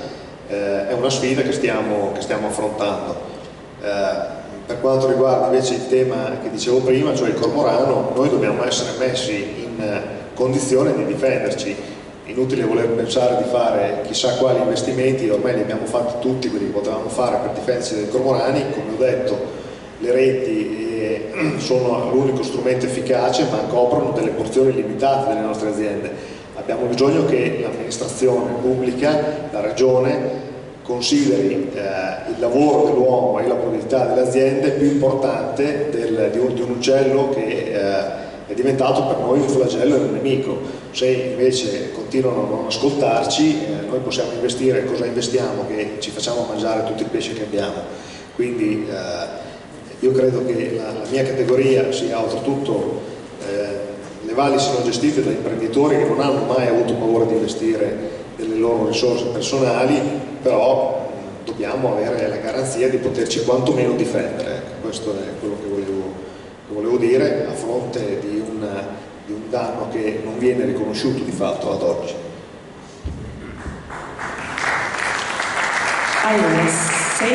È una sfida che stiamo affrontando. Per quanto riguarda invece il tema che dicevo prima, cioè il cormorano, noi dobbiamo essere messi in condizione di difenderci. Inutile voler pensare di fare chissà quali investimenti, ormai li abbiamo fatti tutti, quindi potevamo fare per difendersi dai cormorani. Come ho detto, le reti sono l'unico strumento efficace, ma coprono delle porzioni limitate delle nostre aziende. Abbiamo bisogno che l'amministrazione pubblica, la regione, consideri il lavoro dell'uomo e la produttività delle aziende più importante di un uccello che è diventato per noi un flagello e un nemico. Se invece continuano a non ascoltarci, noi possiamo investire, cosa investiamo? Che ci facciamo mangiare tutto il pesce che abbiamo. Quindi io credo che la mia categoria sia oltretutto, le valli siano gestite da imprenditori che non hanno mai avuto paura di investire delle loro risorse personali, però dobbiamo avere la garanzia di poterci quantomeno difendere. Questo è quello che volevo dire, a fronte di un danno che non viene riconosciuto di fatto ad oggi. Allora, se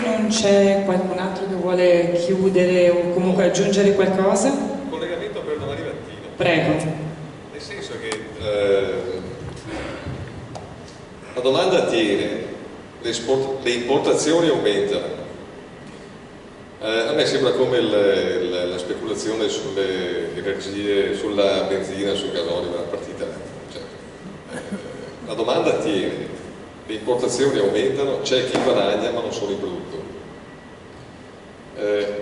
non c'è qualcun altro che vuole chiudere o comunque aggiungere qualcosa? Un collegamento per domani mattina. Prego. Nel senso che la domanda tiene, le importazioni aumentano. A me sembra come la speculazione sulle energie, sulla benzina, sul gasolio, una partita. Cioè, la domanda tiene, le importazioni aumentano, c'è chi guadagna ma non sono i produttori.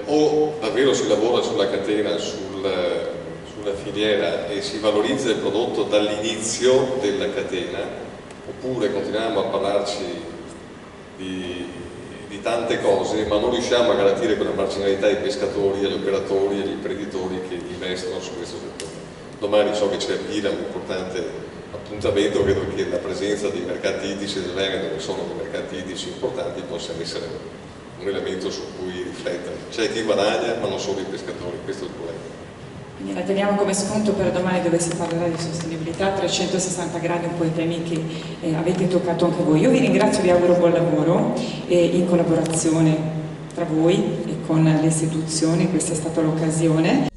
O davvero si lavora sulla catena, sulla filiera e si valorizza il prodotto dall'inizio della catena, oppure continuiamo a parlarci di di tante cose, ma non riusciamo a garantire quella marginalità ai pescatori, agli operatori, agli imprenditori che investono su questo settore. Domani so che c'è Pila, un importante appuntamento, credo che la presenza dei mercati ittici del Veneto, che sono dei mercati ittici importanti, possa essere un elemento su cui riflettere. C'è chi guadagna, ma non solo i pescatori, questo è il problema. Quindi la teniamo come spunto per domani, dove si parlerà di sostenibilità, 360 gradi, un po' i temi che avete toccato anche voi. Io vi ringrazio, vi auguro buon lavoro in collaborazione tra voi e con le istituzioni, questa è stata l'occasione.